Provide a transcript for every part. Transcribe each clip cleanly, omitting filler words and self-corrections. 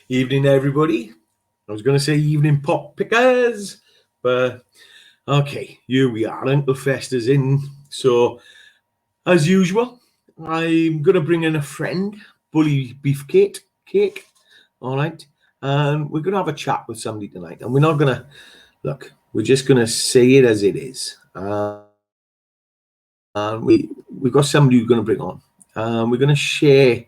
Evening, everybody. I was going to say evening pop pickers, but okay, here we are. Uncle Fester's in. So, as usual, I'm going to bring in a friend, Bully Beefcake. All right. And we're going to have a chat with somebody tonight. And we're not going to, look, we're just going to say it as it is. We've got somebody we're going to bring on. We're going to share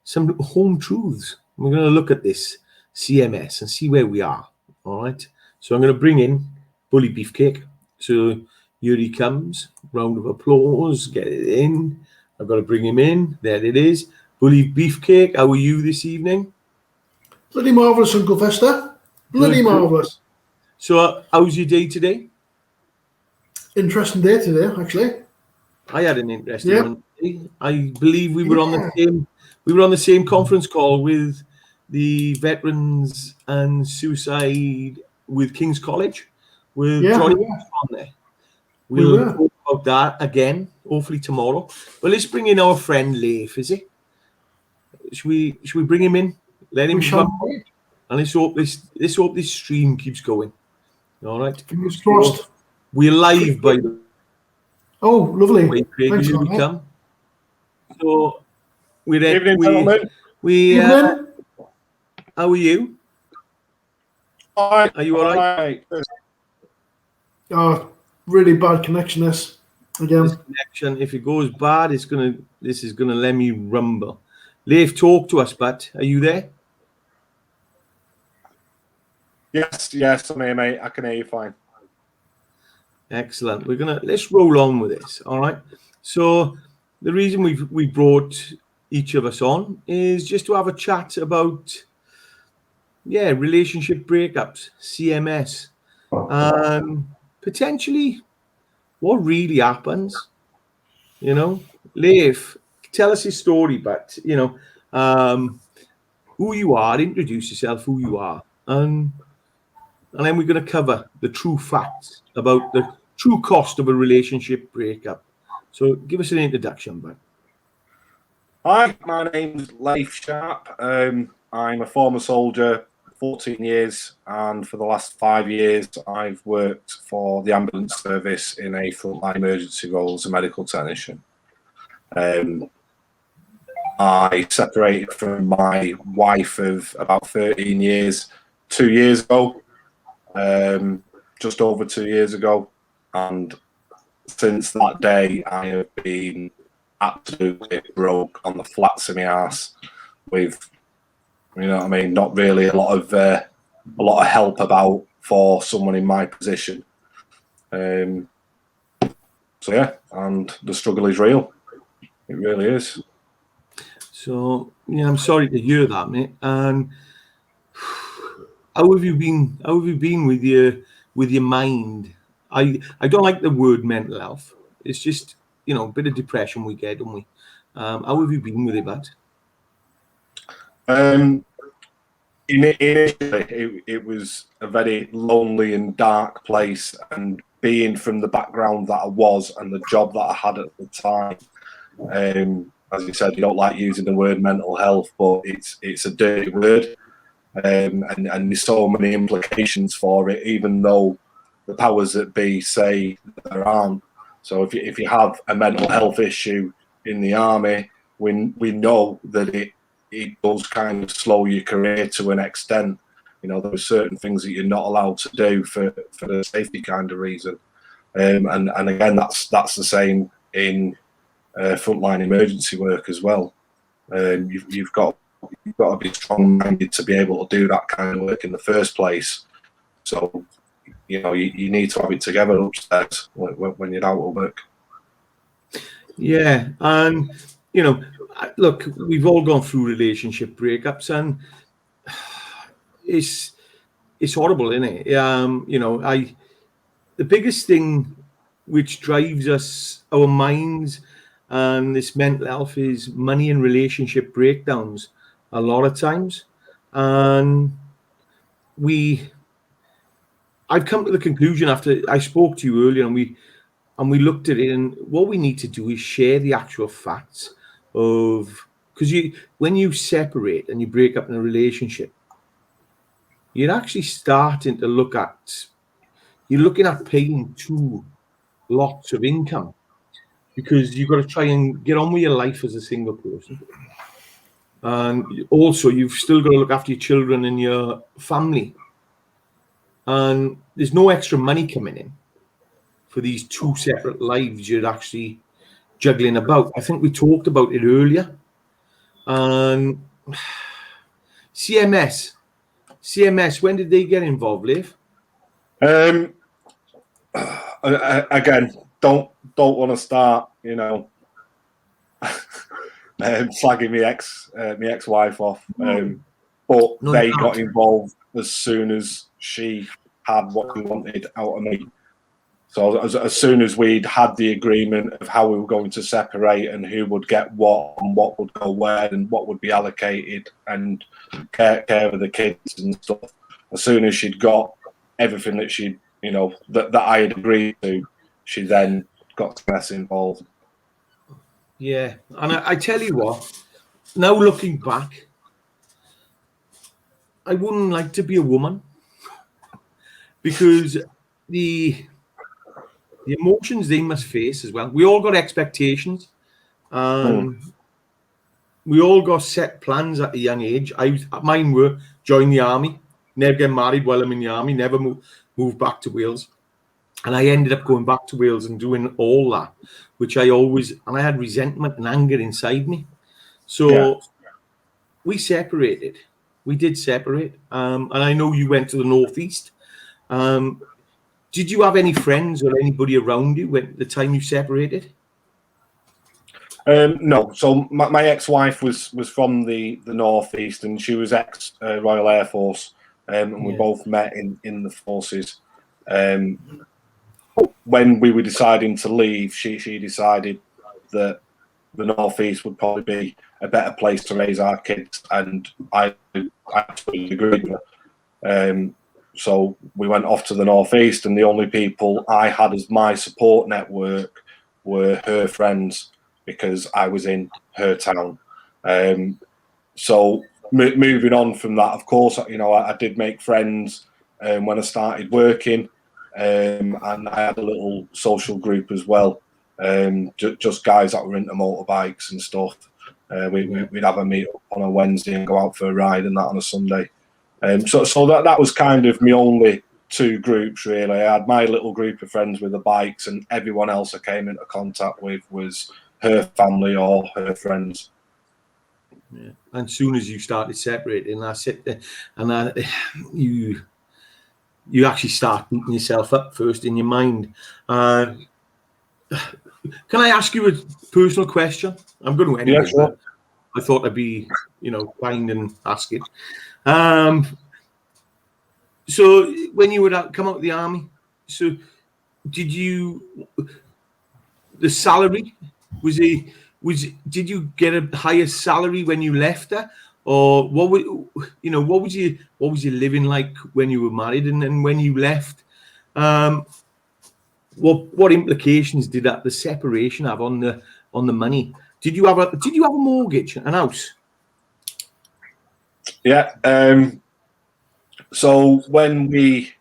some home truths. We're going to look at this CMS and see where we are. All right. So I'm going to bring in Bully Beefcake. So here he comes. Round of applause. Get it in. I've got to bring him in. There it is. Bully Beefcake, how are you this evening? Bloody marvellous, Uncle Fester. Bloody marvellous. So how's your day today? Interesting day today, actually. I had an interesting one today. I believe we were on the same conference call with the Veterans and Suicide with King's College with Johnny on there. We'll talk about that again, hopefully tomorrow. But let's bring in our friend Leif, is it? Should we bring him in? Let him come on. And let's hope this stream keeps going. All right. Fingers crossed. We're live, by the way. Oh, lovely. Wait, Craig, here we come. So we're Evening, gentlemen. How are you? Hi. Are you all right? Oh, really bad connection this again. This connection, if it goes bad, this is gonna let me rumble. Leif, talk to us, but are you there? Yes, I'm here, mate. I can hear you fine. Excellent. Let's roll on with this. All right. So the reason we brought each of us on is just to have a chat about relationship breakups, CMS, and potentially what really happens. You know, Leif, tell us his story, but who you are, introduce yourself, who you are, and then we're going to cover the true facts about the true cost of a relationship breakup. So give us an introduction, bud. Hi, my name's Leif Sharp. I'm a former soldier, 14 years, and for the last 5 years, I've worked for the ambulance service in a frontline emergency role as a medical technician. I separated from my wife of about 13 years 2 years ago, just over 2 years ago. And since that day, I have been absolutely broke on the flats of my ass with, not really a lot of help about for someone in my position. And the struggle is real. It really is. So I'm sorry to hear that, mate. And how have you been? How have you been with your mind? I don't like the word mental health. It's just a bit of depression we get, don't we? How have you been with it, bud? Initially, it was a very lonely and dark place, and being from the background that I was and the job that I had at the time, as you said, you don't like using the word mental health, but it's a dirty word, and there's so many implications for it, even though the powers that be say there aren't. So if you have a mental health issue in the army, we know that it does kind of slow your career to an extent. There are certain things that you're not allowed to do for the safety kind of reason. And again, that's the same in frontline emergency work as well. You've got to be strong-minded to be able to do that kind of work in the first place. So you need to have it together upstairs when you're out of work. Yeah, and look, we've all gone through relationship breakups, and it's horrible, isn't it? The biggest thing which drives us, our minds, and this mental health is money and relationship breakdowns a lot of times, and I've come to the conclusion after I spoke to you earlier, and we looked at it, and what we need to do is share the actual facts of because when you separate and you break up in a relationship, you're actually starting to you're looking at paying two lots of income, because you've got to try and get on with your life as a single person. And also, you've still got to look after your children and your family. And there's no extra money coming in for these two separate lives you're actually juggling about. I think we talked about it earlier. And CMS, when did they get involved, Liv? Again, don't want to start, slagging my ex-wife off. But they got involved as soon as she had what we wanted out of me. So as soon as we'd had the agreement of how we were going to separate and who would get what and what would go where and what would be allocated and care of the kids and stuff, as soon as she'd got everything that she, that I had agreed to, she then got less involved. Yeah, and I tell you what, now looking back, I wouldn't like to be a woman, because the emotions they must face as well. We all got expectations. We all got set plans at a young age. Mine were join the army, never get married while I'm in the army, never move back to Wales. And I ended up going back to Wales and doing all that, which I had resentment and anger inside me. So we separated. We did separate. And I know you went to the Northeast. Did you have any friends or anybody around you at the time you separated? No. So my ex-wife was from the Northeast, and she was ex-Royal Air Force, and we both met in the forces. When we were deciding to leave, she decided that the Northeast would probably be a better place to raise our kids, and I absolutely agreed with her. So we went off to the Northeast, and the only people I had as my support network were her friends, because I was in her town. So moving on from that, of course, I did make friends when I started working, and I had a little social group as well, just guys that were into motorbikes and stuff. We'd have a meet up on a Wednesday and go out for a ride, and that on a Sunday. So that was kind of my only two groups, really. I had my little group of friends with the bikes, and everyone else I came into contact with was her family or her friends. Yeah. And as soon as you started separating, that's it. And you actually start beating yourself up first in your mind. Can I ask you a personal question? I'm going to anyway. Yeah, sure. I thought I'd be, kind and ask it. So when you would come out of the army, so did the salary did you get a higher salary when you left her, or what was you living like when you were married, and then when you left, what implications did the separation have on the money? Did you have a mortgage, an house? Yeah. So when we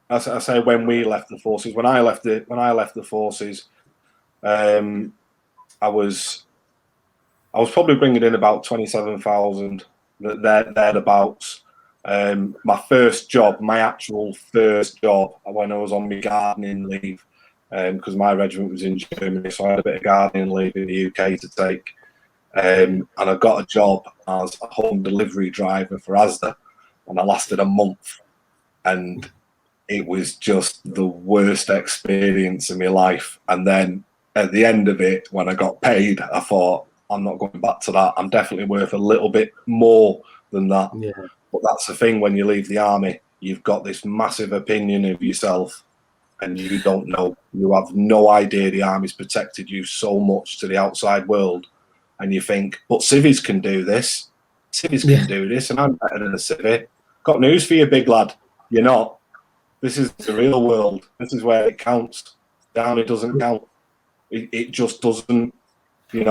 left the forces, when I left the forces, I was probably bringing in about 27,000 thereabouts. My actual first job, when I was on my gardening leave, because my regiment was in Germany, so I had a bit of gardening leave in the UK to take. And I got a job as a home delivery driver for Asda, and I lasted a month, and it was just the worst experience of my life. And then at the end of it, when I got paid, I thought, I'm not going back to that. I'm definitely worth a little bit more than that. Yeah. But that's the thing, when you leave the army, you've got this massive opinion of yourself, and you don't know. You have no idea the army's protected you so much to the outside world. And you think, but civvies can do this. Civvies can do this, and I'm better than a civvy. Got news for you, big lad. You're not. This is the real world. This is where it counts. The army doesn't count. It just doesn't. We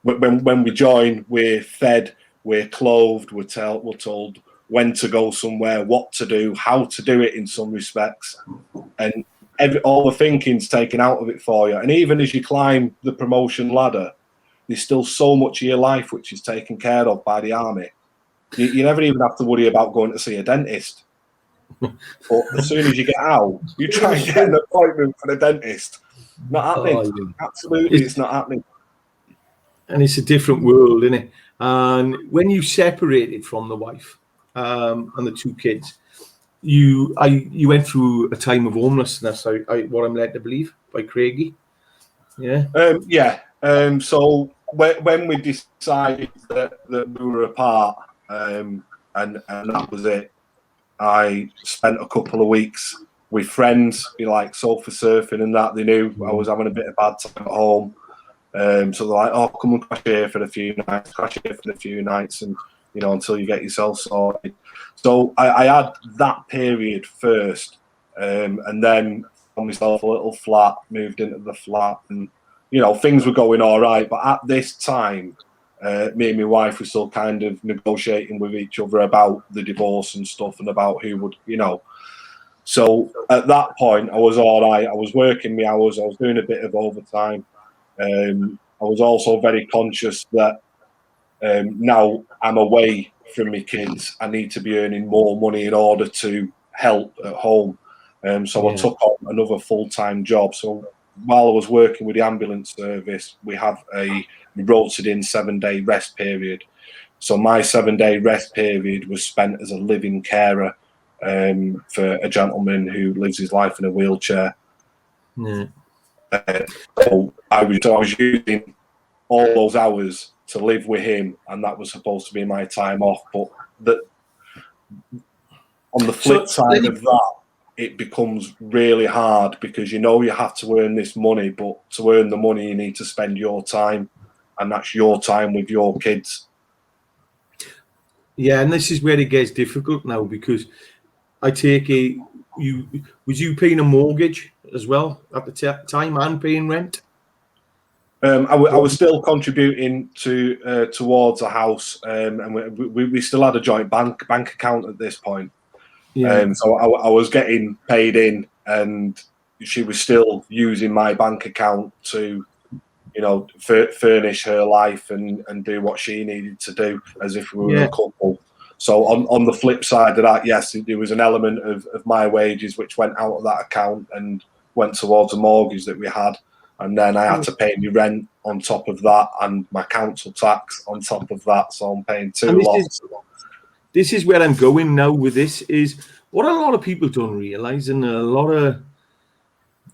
when we join, we're fed, we're clothed, we're told when to go somewhere, what to do, how to do it in some respects, and all the thinking's taken out of it for you. And even as you climb the promotion ladder, there's still so much of your life which is taken care of by the army. You never even have to worry about going to see a dentist. But as soon as you get out, you try and get an appointment for the dentist. Not happening. Oh, yeah. Absolutely, it's not happening. And it's a different world, isn't it? And when you separated from the wife and the two kids, you went through a time of homelessness. What I'm led to believe by Craigie. Yeah. So when we decided that we were apart, and that was it, I spent a couple of weeks with friends, like sofa surfing and that. They knew I was having a bit of bad time at home. So they're like, "Oh, come and crash here for a few nights, and until you get yourself sorted." So I had that period first, and then found myself a little flat, moved into the flat, and things were going all right. But at this time, me and my wife were still kind of negotiating with each other about the divorce and stuff, and about who would, So at that point, I was all right. I was working my hours. I was doing a bit of overtime. I was also very conscious that now I'm away from my kids, I need to be earning more money in order to help at home. So I took on another full-time job. So while I was working with the ambulance service, we have a rotated-in 7-day rest period. So my 7-day rest period was spent as a living carer for a gentleman who lives his life in a wheelchair. Yeah. So I was using all those hours to live with him, and that was supposed to be my time off. But on the flip side of that, it becomes really hard because you have to earn this money, but to earn the money, you need to spend your time, and that's your time with your kids. Yeah, and this is where it gets difficult now, because I take it was you paying a mortgage as well at the time and paying rent? I was still contributing towards a house, and we still had a joint bank account at this point. Yeah. So I was getting paid in, and she was still using my bank account to, furnish her life and do what she needed to do as if we were a couple. So on the flip side of that, yes, there was an element of my wages which went out of that account and went towards a mortgage that we had. And then I had to pay my rent on top of that and my council tax on top of that. So I'm paying two lots. This is where I'm going now with this, is what a lot of people don't realise, and a lot of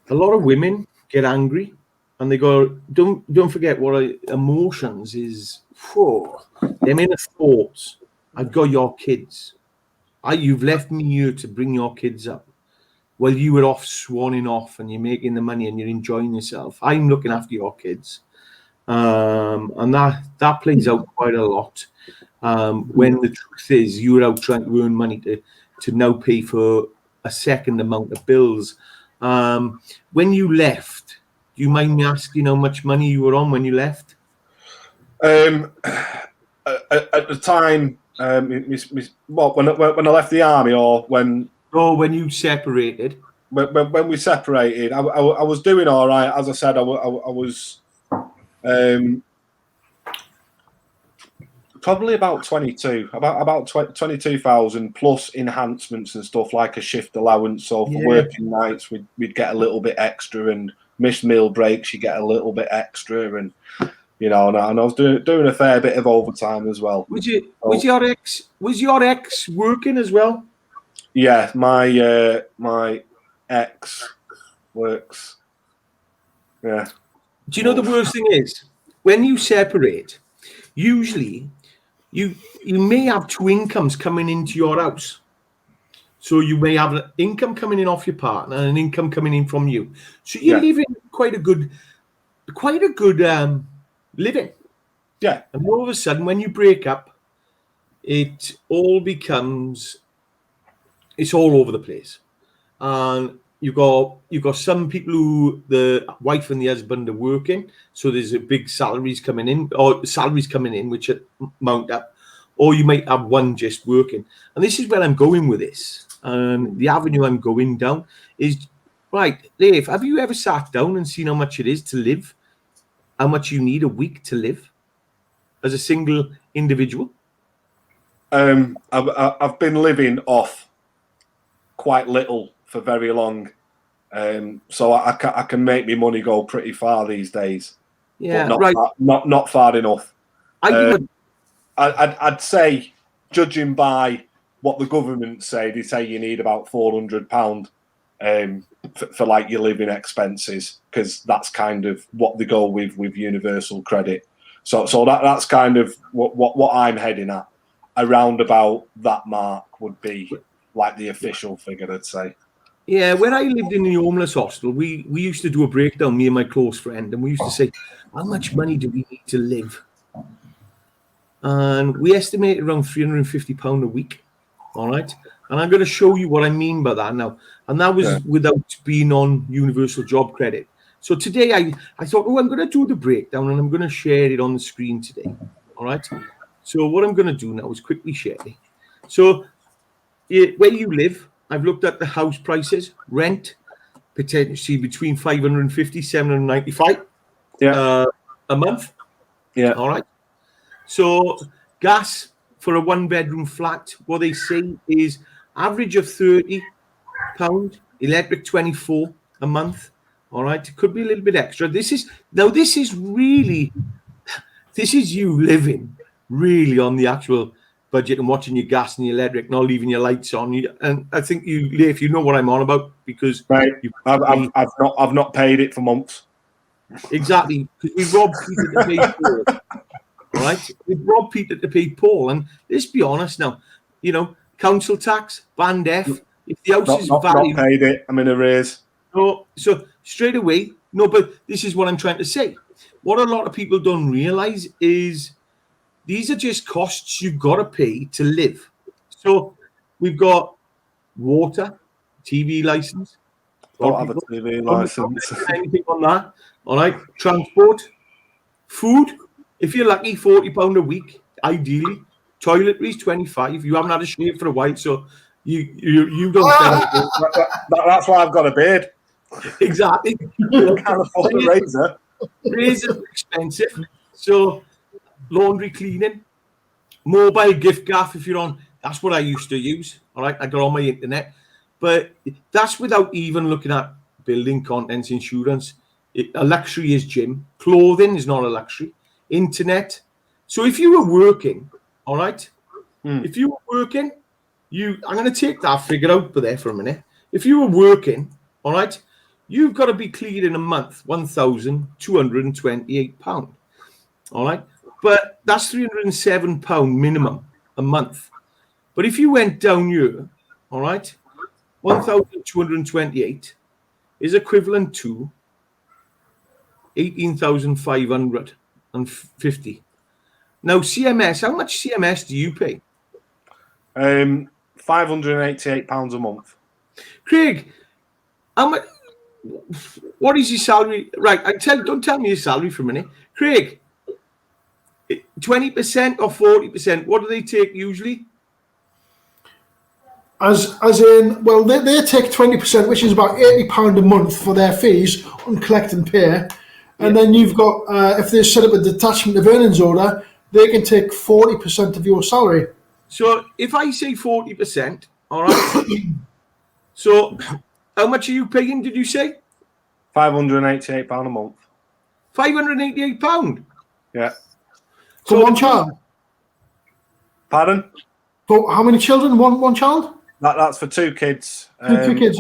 women get angry and they go, don't forget what emotions is for. Them inner thoughts. I've got your kids. You've left me here to bring your kids up. Well, you were off swanning off and you're making the money and you're enjoying yourself. I'm looking after your kids. And that plays out quite a lot. When the truth is you're out trying to earn money to now pay for a second amount of bills. When you left, do you mind me asking how much money you were on when you left? At the time, when I left the army, or when... Oh, when you separated. When we separated, I was doing all right. As I said, I was probably about 22,000 plus enhancements and stuff like a shift allowance. So for working nights, we'd get a little bit extra, and missed meal breaks, you get a little bit extra, and and I was doing a fair bit of overtime as well. Was your ex working as well? Yeah, my ex works. Yeah. Do you know the worst thing is when you separate? Usually, you may have two incomes coming into your house. So you may have an income coming in off your partner and an income coming in from you. So you're living quite a good living. Yeah. And all of a sudden, when you break up, it's all over the place. And you've got some people who the wife and the husband are working, so there's a big salaries coming in which mount up, or you might have one just working. And this is where I'm going with this. And the avenue I'm going down is, right, Dave, have you ever sat down and seen how much it is to live? How much you need a week to live as a single individual? I've been living off quite little for very long, so I can make my money go pretty far these days. Yeah, but right. Not far enough. I'd say, judging by what the government say, they say you need about £400 for like your living expenses, because that's kind of what they go with universal credit. So that's kind of what I'm heading at. Around about that mark would be like the official figure, I'd say. Yeah, when I lived in the homeless hostel, we used to do a breakdown, me and my close friend, and we used to say, how much money do we need to live? And we estimated around £350 a week. All right. And I'm going to show you what I mean by that now. And that was without being on universal job credit. So today I thought, I'm going to do the breakdown and I'm going to share it on the screen today. All right. So what I'm going to do now is quickly share it. So where you live, I've looked at the house prices, rent, potentially between 550, 795 a month. Yeah. All right. So gas for a 1-bedroom flat, what they say is average of £30, electric 24 a month. All right. It could be a little bit extra. This is you living really on the actual budget and watching your gas and your electric, not leaving your lights on. And I think if you know what I'm on about, because right, I've not paid it for months. Exactly, because we robbed Peter to pay Paul. All right, we robbed Peter to pay Paul, and let's be honest now. Council tax, Band F. If the house is valued, not paid it. I'm in arrears. So straight away, no. But this is what I'm trying to say. What a lot of people don't realise is these are just costs you've got to pay to live. So we've got water, TV license. Don't have a TV license. Anything on that? All right. Transport, food. If you're lucky, £40 a week, ideally. Toiletries, 25. You haven't had a shave for a while, so you don't spend. That's why I've got a beard. Exactly. Can't afford a razor. Razors are expensive. So laundry, cleaning, mobile gift gaff if you're on. That's what I used to use. All right, I got on my internet, but that's without even looking at building contents, insurance. A luxury is gym. Clothing is not a luxury. Internet. So if you were working, all right, if you were working, I'm going to take that figure out there for a minute. If you were working, all right, you've got to be clearing a month £1,228. All right. But that's £307 minimum a month. But if you went down here, all right, 1,228 is equivalent to 18,550. Now, CMS, how much CMS do you pay? £588 a month. Craig, how much? What is your salary? Right, don't tell me your salary for a minute. Craig, 20% or 40%, what do they take usually? As in, well, they take 20%, which is about £80 a month for their fees on collect and pay. And then you've got, if they set up a detachment of earnings order, they can take 40% of your salary. So if I say 40%, all right, so how much are you paying, did you say? £588 a month. £588? Yeah. For one child? Pardon? For how many children? One child? That's for 2 kids. 2 kids.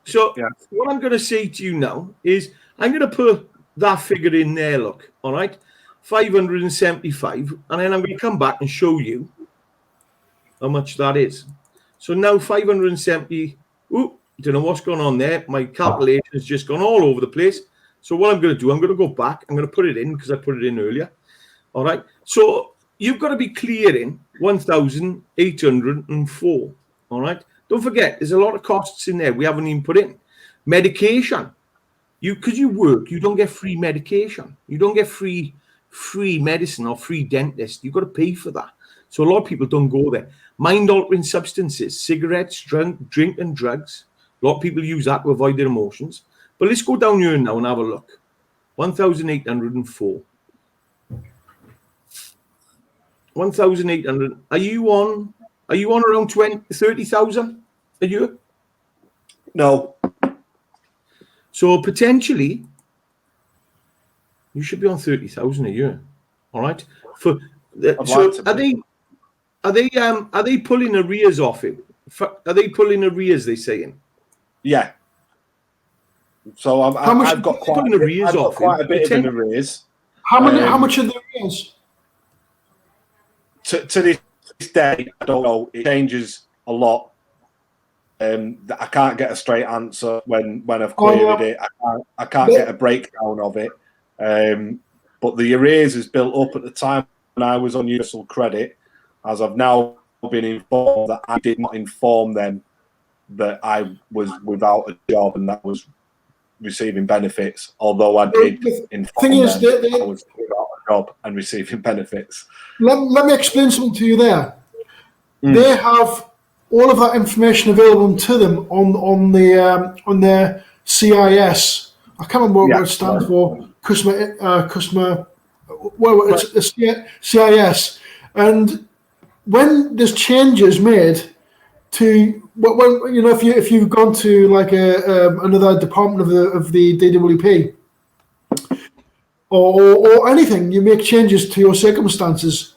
So what I'm going to say to you now is I'm going to put that figure in there, look, all right? 575, and then I'm going to come back and show you how much that is. So now 570, don't know what's going on there. My calculation has just gone all over the place. So what I'm going to do, I'm going to go back. I'm going to put it in because I put it in earlier. All right. So you've got to be clearing 1,804. All right. Don't forget, there's a lot of costs in there we haven't even put in. Medication. Because you work, you don't get free medication. You don't get free medicine or free dentist. You've got to pay for that. So a lot of people don't go there. Mind-altering substances, cigarettes, drink and drugs. A lot of people use that to avoid their emotions. But let's go down here now and have a look. 1,804. 1,800. Are you on around 30,000 a year? No. So potentially, you should be on 30,000 a year. All right. So are they pulling arrears off it? Are they pulling arrears? They saying? Yeah. So I've got quite a bit of an arrears. How much are the arrears? To this day, I don't know. It changes a lot. I can't get a straight answer when I've queried it. I can't get a breakdown of it. But the arrears is built up at the time when I was on Universal Credit, as I've now been informed that I did not inform them that I was without a job and that was receiving benefits, although I did inform them that I was without a job and receiving benefits. Let me explain something to you there. They have all of that information available to them on their CIS. I can't remember what it stands for. Customer. Well, it's CIS. And when there's changes made to if you've gone to like another department of the DWP or anything, you make changes to your circumstances,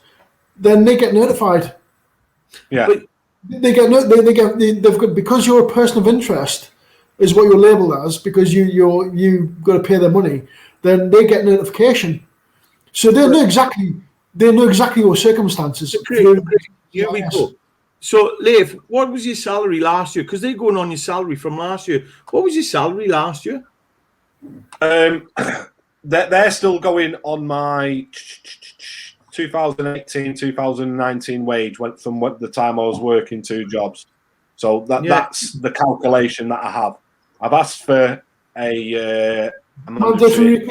then they get notified. Yeah. But they've got, because you're a person of interest, is what you're labelled as, because you've got to pay their money. Then they get notification, so they know exactly your circumstances. Here we go. So, Leif, what was your salary last year? Because they're going on your salary from last year. What was your salary last year? They're still going on my 2018, 2019 wage, went from the time I was working 2 jobs. So that's the calculation that I have. I've asked for a mandatory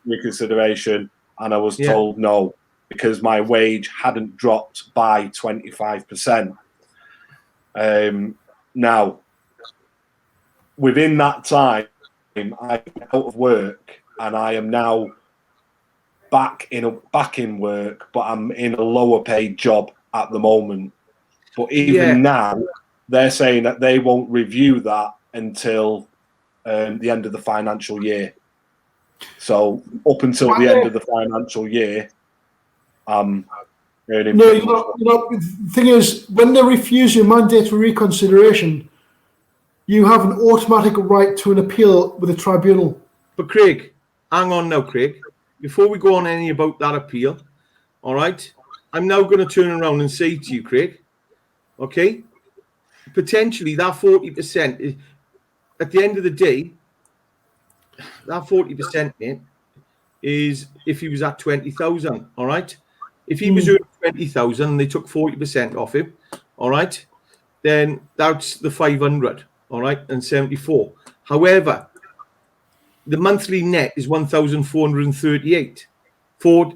reconsideration, and I was told no, because my wage hadn't dropped by 25%. Now, within that time, I'm out of work, and I am now back in work, but I'm in a lower paid job at the moment. But even now, they're saying that they won't review that until the end of the financial year. So up until the end of the financial year, I'm earning. The thing is, when they refuse your mandatory reconsideration, you have an automatic right to an appeal with a tribunal. But Craig, hang on now, Craig. Before we go on any about that appeal, all right, I'm now going to turn around and say to you, Craig, okay, potentially that 40%, at the end of the day, that 40%, mate, is if he was at 20,000, all right? If he was earning 20,000 and they took 40% off him, all right, then that's the 500, all right, and 74. However, the monthly net is 1,438. For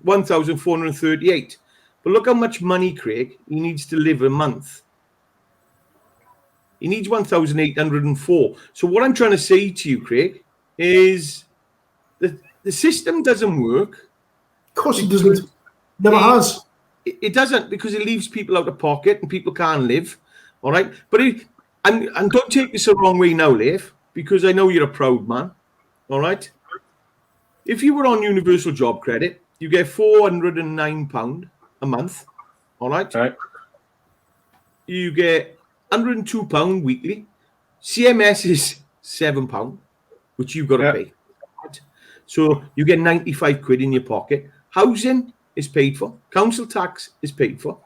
1,438. But look how much money, Craig, he needs to live a month. He needs 1,804. So what I'm trying to say to you, Craig, is that the system doesn't work. Of course it doesn't. Never has. It doesn't, because it leaves people out of pocket and people can't live. All right. But and don't take this the wrong way now, Leif, because I know you're a proud man. All right. If you were on Universal Job Credit, you get £409 a month. All right. Right. You get £102 weekly. CMS is £7, which you've got to pay. Right? So you get 95 quid in your pocket. Housing is paid for. Council tax is paid for.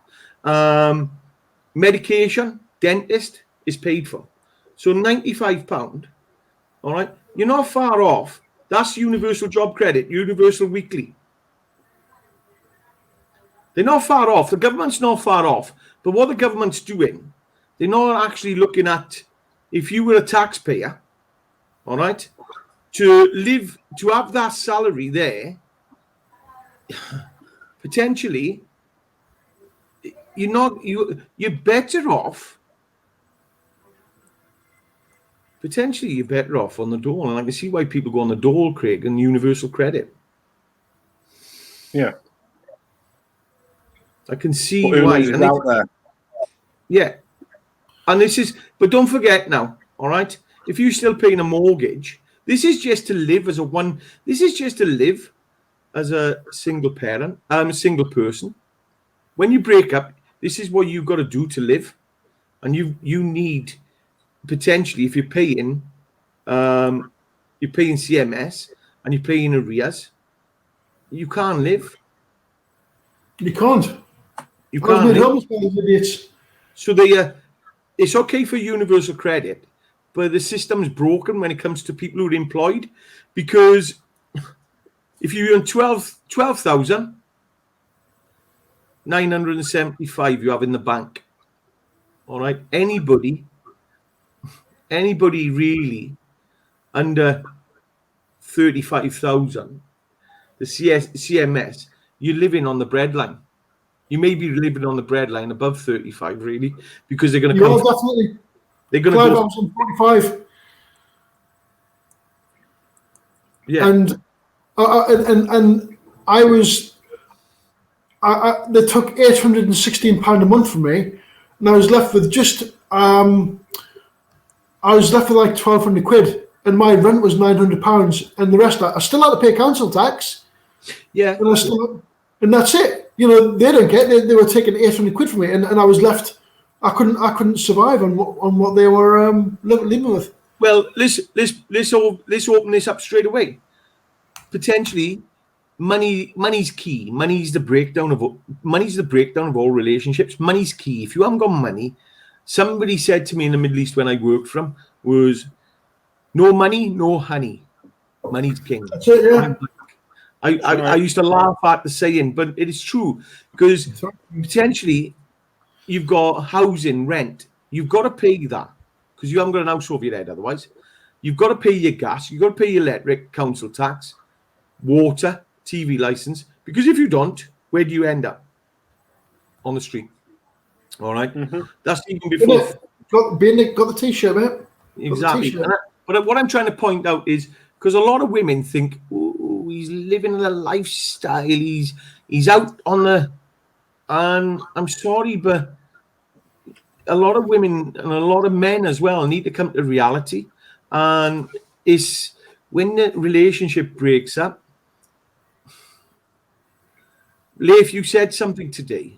Medication, dentist is paid for. So £95. All right. You're not far off. That's Universal Job Credit, Universal Weekly. They're not far off. The government's not far off. But what the government's doing, they're not actually looking at if you were a taxpayer, all right, to have that salary there, potentially, you're better off. Potentially, you're better off on the dole, and I can see why people go on the dole, Craig, and universal credit. Yeah, I can see but who why. loses out there? Yeah, and this is, but don't forget now, all right. If you're still paying a mortgage, this is just to live as This is just to live as a single parent. A single person. When you break up, this is what you've got to do to live, and you need potentially, if you're paying CMS and you're paying arrears, you can't live. You can't. You can't live. Idiots. So it's okay for universal credit, but the system's broken when it comes to people who are employed, because if you earn 12,975 you have in the bank, all right, anybody really under 35,000, the CMS, you're living on the breadline. You may be living on the breadline above 35, really, because they're going to come. Definitely. They're going to go. 45. Yeah. And I was. They took £816 a month from me, and I was left with just. I was left with like 1,200 quid, and my rent was £900, and the rest I still had to pay council tax. Yeah. And that's it. You know, they don't get. They were taking 800 quid from me, and I was left. I couldn't survive on what they were living with. Well, let's open this up straight away. Potentially, money's key. Money's the breakdown of all relationships. Money's key. If you haven't got money, somebody said to me in the Middle East when I worked for them was, no money, no honey. Money's king. That's it, yeah. I used to laugh at the saying, but it is true, because potentially you've got housing, rent. You've got to pay that because you haven't got an house over your head otherwise. You've got to pay your gas. You've got to pay your electric, council tax, water, TV license. Because if you don't, where do you end up? On the street. All right? Mm-hmm. That's even before. Got the T-shirt, mate. Exactly. But what I'm trying to point out is, because a lot of women think, oh, he's living a lifestyle, he's out on the, and I'm sorry, but a lot of women and a lot of men as well need to come to reality. And it's when the relationship breaks up. Leif, you said something today,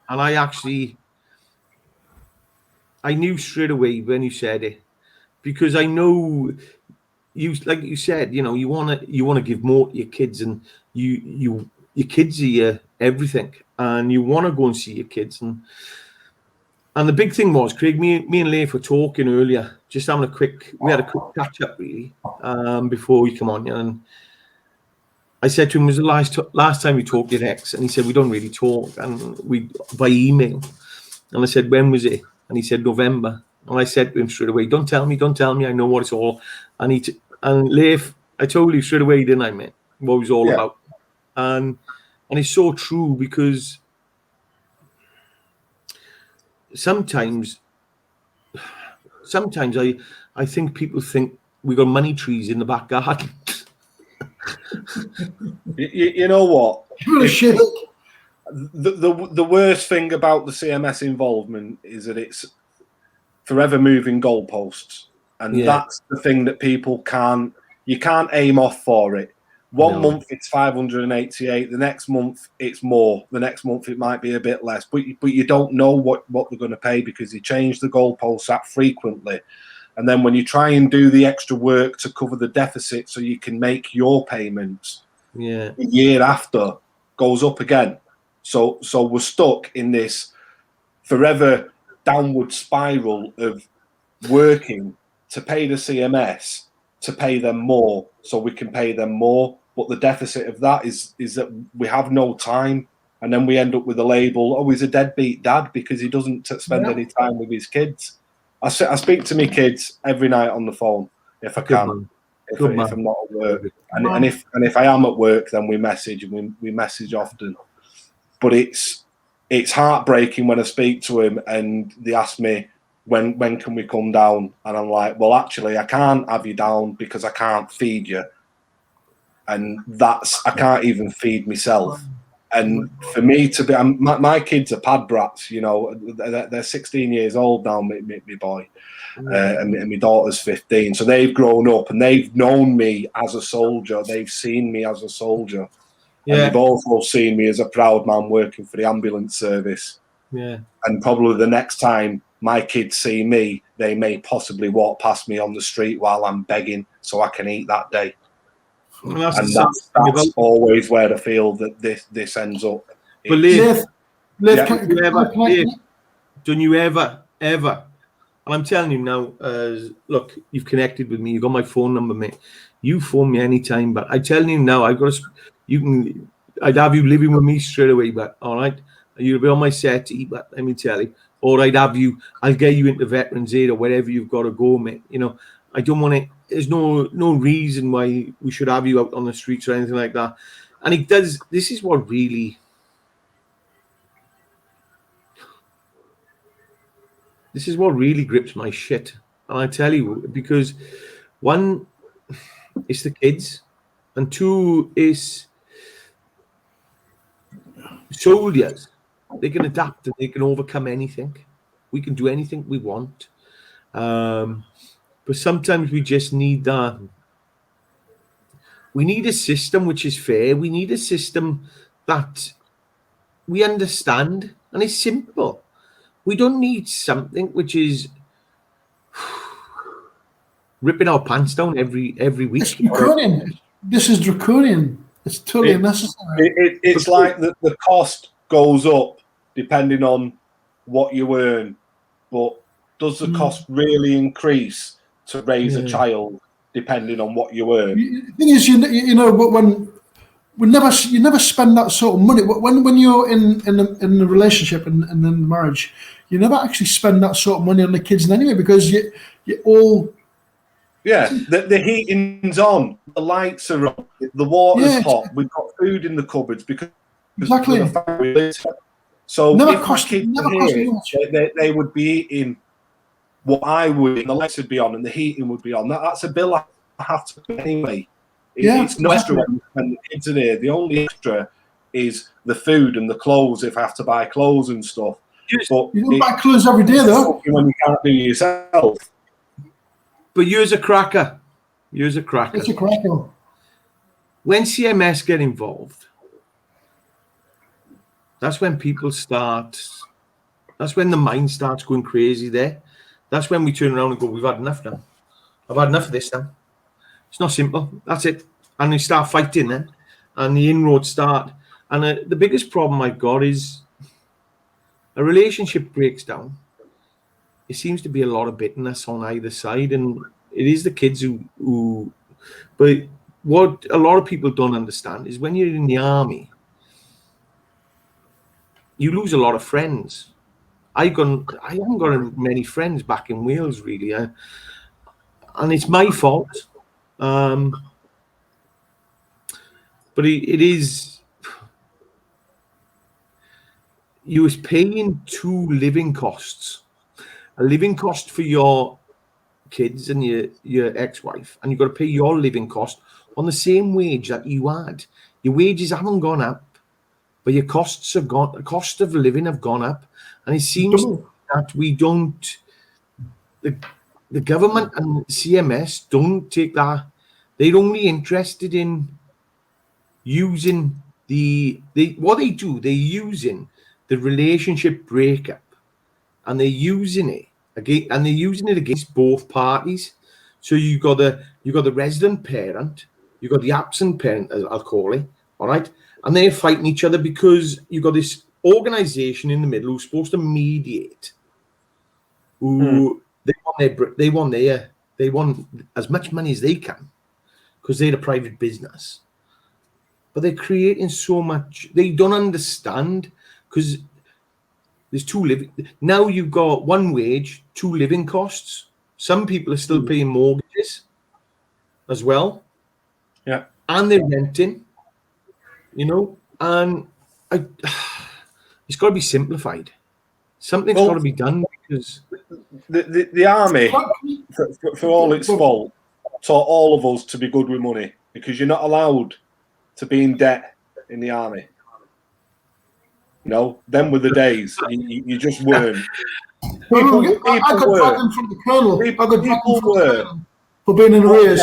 and I knew straight away when you said it, because I know you, like you said, you know, you want to give more to your kids, and your kids are your everything, and you want to go and see your kids. And the big thing was, Craig, me and Leif were talking earlier, just having we had a quick catch up really, before we come on, and I said to him, was the last time we talked to your ex? And he said, we don't really talk, and we by email. And I said, when was it? And he said, November. And I said to him straight away, don't tell me, I know what it's all. And Leif, I told you straight away, didn't I, mate, what it was all about. And it's so true, because sometimes I think people think we got money trees in the back garden. You know what? Shit. The worst thing about the CMS involvement is that it's forever moving goalposts, and that's the thing that people can't aim off for it. One month it's 588, the next month it's more, the next month it might be a bit less, but you don't know what they're going to pay, because they change the goalposts that frequently. And then when you try and do the extra work to cover the deficit so you can make your payments, the year after goes up again. So we're stuck in this forever downward spiral of working to pay the CMS, to pay them more so we can pay them more. But the deficit of that is that we have no time. And then we end up with a label, oh, he's a deadbeat dad because he doesn't spend any time with his kids. I speak to my kids every night on the phone if I can. Man. If Good I'm not at work, man. and if I am at work, then we message and we message often. But it's heartbreaking when I speak to him and they ask me when can we come down, and I'm like, well, actually, I can't have you down because I can't feed you, and I can't even feed myself. And for me to be, my kids are pad brats, you know, they're 16 years old now, my boy. And my daughter's 15, so they've grown up and they've known me as a soldier. They've seen me as a soldier, and they've also seen me as a proud man working for the ambulance service. Yeah, and probably the next time my kids see me, they may possibly walk past me on the street while I'm begging so I can eat that day. and That's always where I feel that this ends up. But Leith, don't you ever, and I'm telling you now, look, you've connected with me, you've got my phone number, mate. You phone me anytime, but I'm telling you now, I'd have you living with me straight away, but all right, you'll be on my settee, but let me tell you, or I'll get you into Veterans Aid or wherever you've got to go, mate. You know, I don't want to. There's no reason why we should have you out on the streets or anything like that. And it does. This is what really. This is what really grips my shit, and I tell you, because one, it's the kids, and two, is soldiers. They can adapt and they can overcome anything. We can do anything we want, but sometimes we just need that. We need a system which is fair. We need a system that we understand, and it's simple. We don't need something which is ripping our pants down every week. It's draconian. This is draconian. It's totally unnecessary. It's like the cost goes up depending on what you earn, but does the cost really increase to raise a child depending on what you earn? The thing is, you know, when you never spend that sort of money when you're in a relationship and in a marriage. You never actually spend that sort of money on the kids anyway, because you all. Yeah, the heating's on, the lights are on, the water's hot. We've got food in the cupboards because exactly. The family. So never if my kids were here, they would be eating what I would, and the lights would be on, and the heating would be on. That's a bill I have to pay anyway. It's no extra when the kids are here. The only extra is the food and the clothes if I have to buy clothes and stuff. But you don't buy clothes every day, though. When you can't do it yourself. But you're a cracker. It's a cracker. When CMS get involved, that's when people start. That's when the mind starts going crazy there. That's when we turn around and go, we've had enough now. I've had enough of this now. It's not simple. That's it. And we start fighting then. And the inroads start. And the biggest problem I've got is a relationship breaks down. It seems to be a lot of bitterness on either side. And it is the kids who but what a lot of people don't understand is when you're in the army, you lose a lot of friends. I haven't got many friends back in Wales, really. And it's my fault. But it is, you was paying two living costs, a living cost for your kids and your ex-wife, and you've got to pay your living cost on the same wage that you had. Your wages haven't gone up, but your costs have gone. The cost of living have gone up, and it seems that we don't. The government and CMS don't take that. They're only interested in using what they do. They're using the relationship breakup, and they're using it again, and they're using it against both parties. So you got the resident parent, you got the absent parent, as I'll call it, all right, and they're fighting each other because you got this organization in the middle who's supposed to mediate. They want as much money as they can because they're a private business, but they're creating so much. They don't understand because There's two living. Now you've got one wage, two living costs. Some people are still paying mortgages as well. Yeah. And they're renting, and it's got to be simplified. Something's got to be done because the army, for all its fault, taught all of us to be good with money because you're not allowed to be in debt in the army. Them were the days. You just weren't. People were. People were for being in arrears.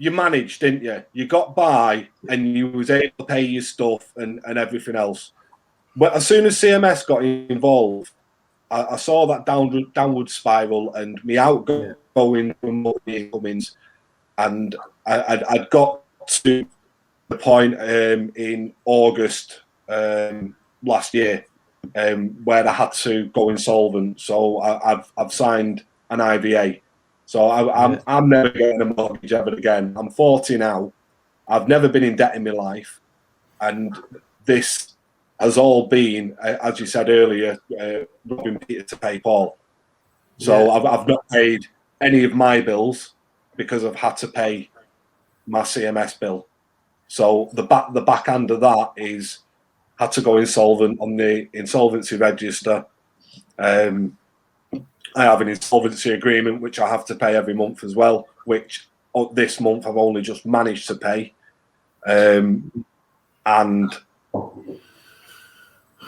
You managed, didn't you? You got by and you was able to pay your stuff and everything else. But as soon as CMS got involved, I saw that downward spiral and me outgoing from money incomings, and I'd got to the point in August last year where I had to go insolvent. So I've signed an IVA. So I'm never getting a mortgage ever again. I'm 40 now. I've never been in debt in my life, and this has all been, as you said earlier, robbing Peter to pay Paul. So I've not paid any of my bills because I've had to pay my CMS bill. So the back end of that is had to go insolvent on the insolvency register. I have an insolvency agreement which I have to pay every month as well, which this month I've only just managed to pay. And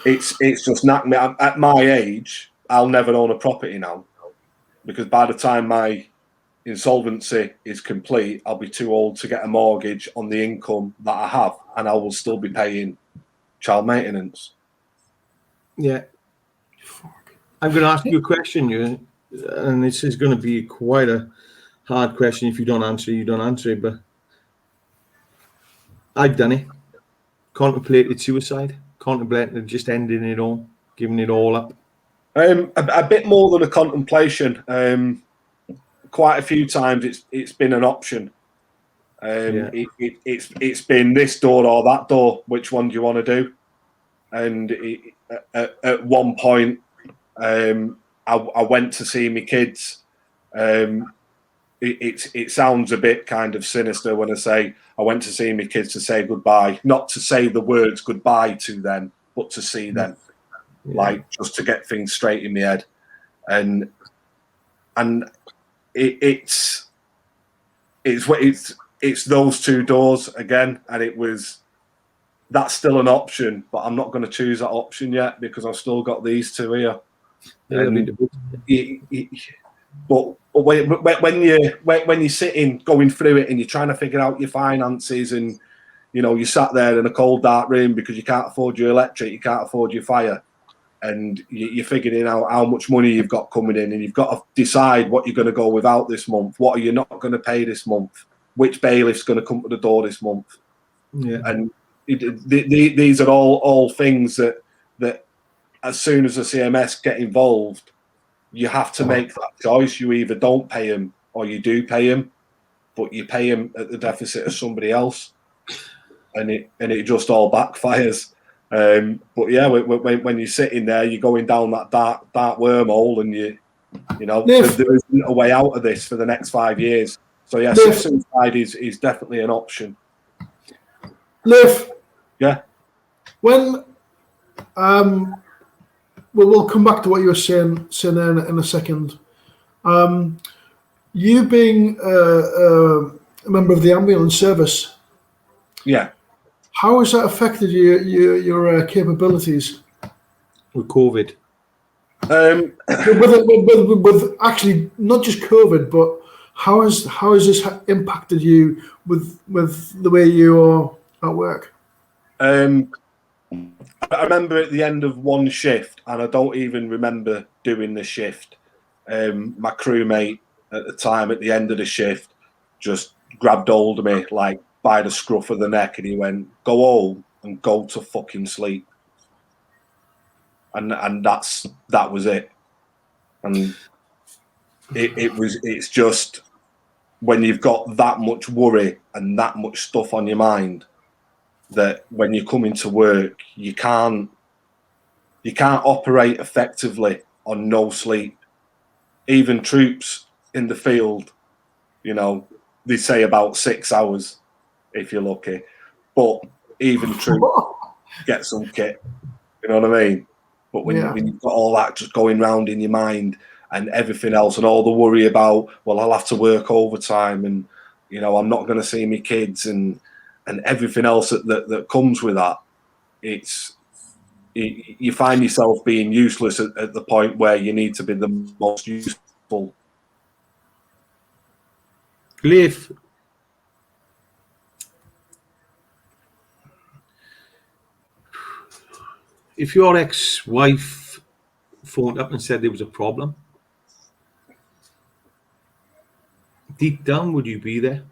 it's just knocked me. At my age, I'll never own a property now, because by the time my insolvency is complete, I'll be too old to get a mortgage on the income that I have, and I will still be paying child maintenance. Yeah. I'm going to ask you a question, and this is going to be quite a hard question. If you don't answer it, you don't answer it. But I've done it. Contemplated suicide. Contemplated just ending it all, giving it all up. A bit more than a contemplation. Quite a few times it's been an option. It's been this door or that door. Which one do you want to do? And at one point, I went to see my kids. It sounds a bit kind of sinister when I say I went to see my kids to say goodbye, not to say the words goodbye to them, but to see them, like just to get things straight in my head. And it's those two doors again, and that's still an option, but I'm not going to choose that option yet because I've still got these two here. But when you're sitting going through it and you're trying to figure out your finances, and you sat there in a cold dark room because you can't afford your electric, you can't afford your fire, and you're figuring out how much money you've got coming in, and you've got to decide what you're going to go without this month, what are you not going to pay this month, which bailiff's going to come to the door this month. And these are all things that as soon as the CMS get involved, you have to make that choice. You either don't pay him or you do pay him, but you pay him at the deficit of somebody else, and it just all backfires. But yeah, when you're sitting there, you're going down that dark wormhole, and there isn't a way out of this for the next 5 years. So yeah, suicide is definitely an option. Liv, yeah. When we'll come back to what you were saying there in a second. You being a member of the ambulance service, how has that affected your capabilities with COVID? With actually not just COVID, but how has this impacted you with the way you are at work? I remember at the end of one shift, and I don't even remember doing the shift, my crewmate at the time at the end of the shift just grabbed hold of me like by the scruff of the neck, and he went, "Go home and go to fucking sleep." And that was it. And it's just when you've got that much worry and that much stuff on your mind, that when you come into work, you can't operate effectively on no sleep. Even troops in the field, you know, they say about 6 hours if you're lucky. But even troops get some kit. You know what I mean? But when you've got all that just going round in your mind and everything else, and all the worry about, well, I'll have to work overtime, and you know, I'm not going to see my kids, and everything else that comes with that, you find yourself being useless at the point where you need to be the most useful. Leif, if your ex-wife phoned up and said there was a problem, deep down, would you be there?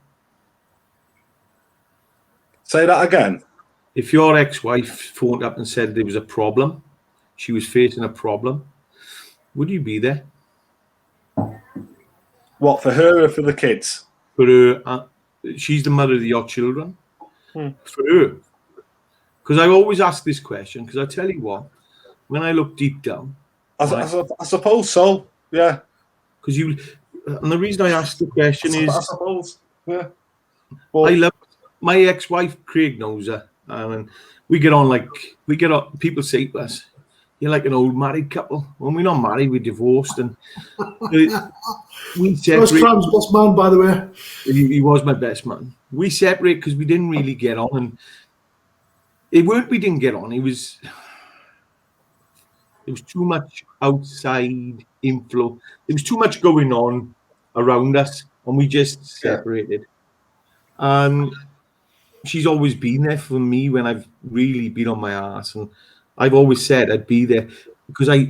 Say that again. If your ex-wife phoned up and said there was a problem, she was facing a problem, would you be there? What, for her or for the kids? For her, she's the mother of your children. For her. Because I always ask this question, because I tell you what, when I look deep down, I suppose so, yeah. Because and the reason I ask the question is, I suppose, yeah. I love my ex-wife. Craig knows her, and we get on. People say to us, "You're like an old married couple." When we're not married, we're divorced, and we separate. That was Cram's best man, by the way. He was my best man. We separate because we didn't really get on, and it weren't we didn't get on. There was too much outside inflow. There was too much going on around us, and we just separated. And she's always been there for me when I've really been on my ass, and I've always said I'd be there because I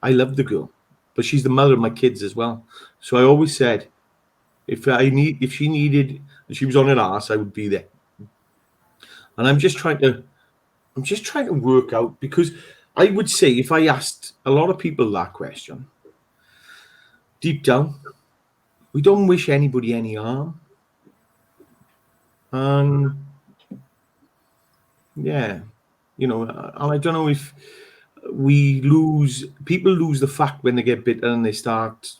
love the girl, but she's the mother of my kids as well. So I always said if she needed, and she was on her ass, I would be there. And I'm just trying to work out, because I would say if I asked a lot of people that question, deep down, we don't wish anybody any harm. And yeah, you know, and I don't know if people lose the fact when they get bitter and they start,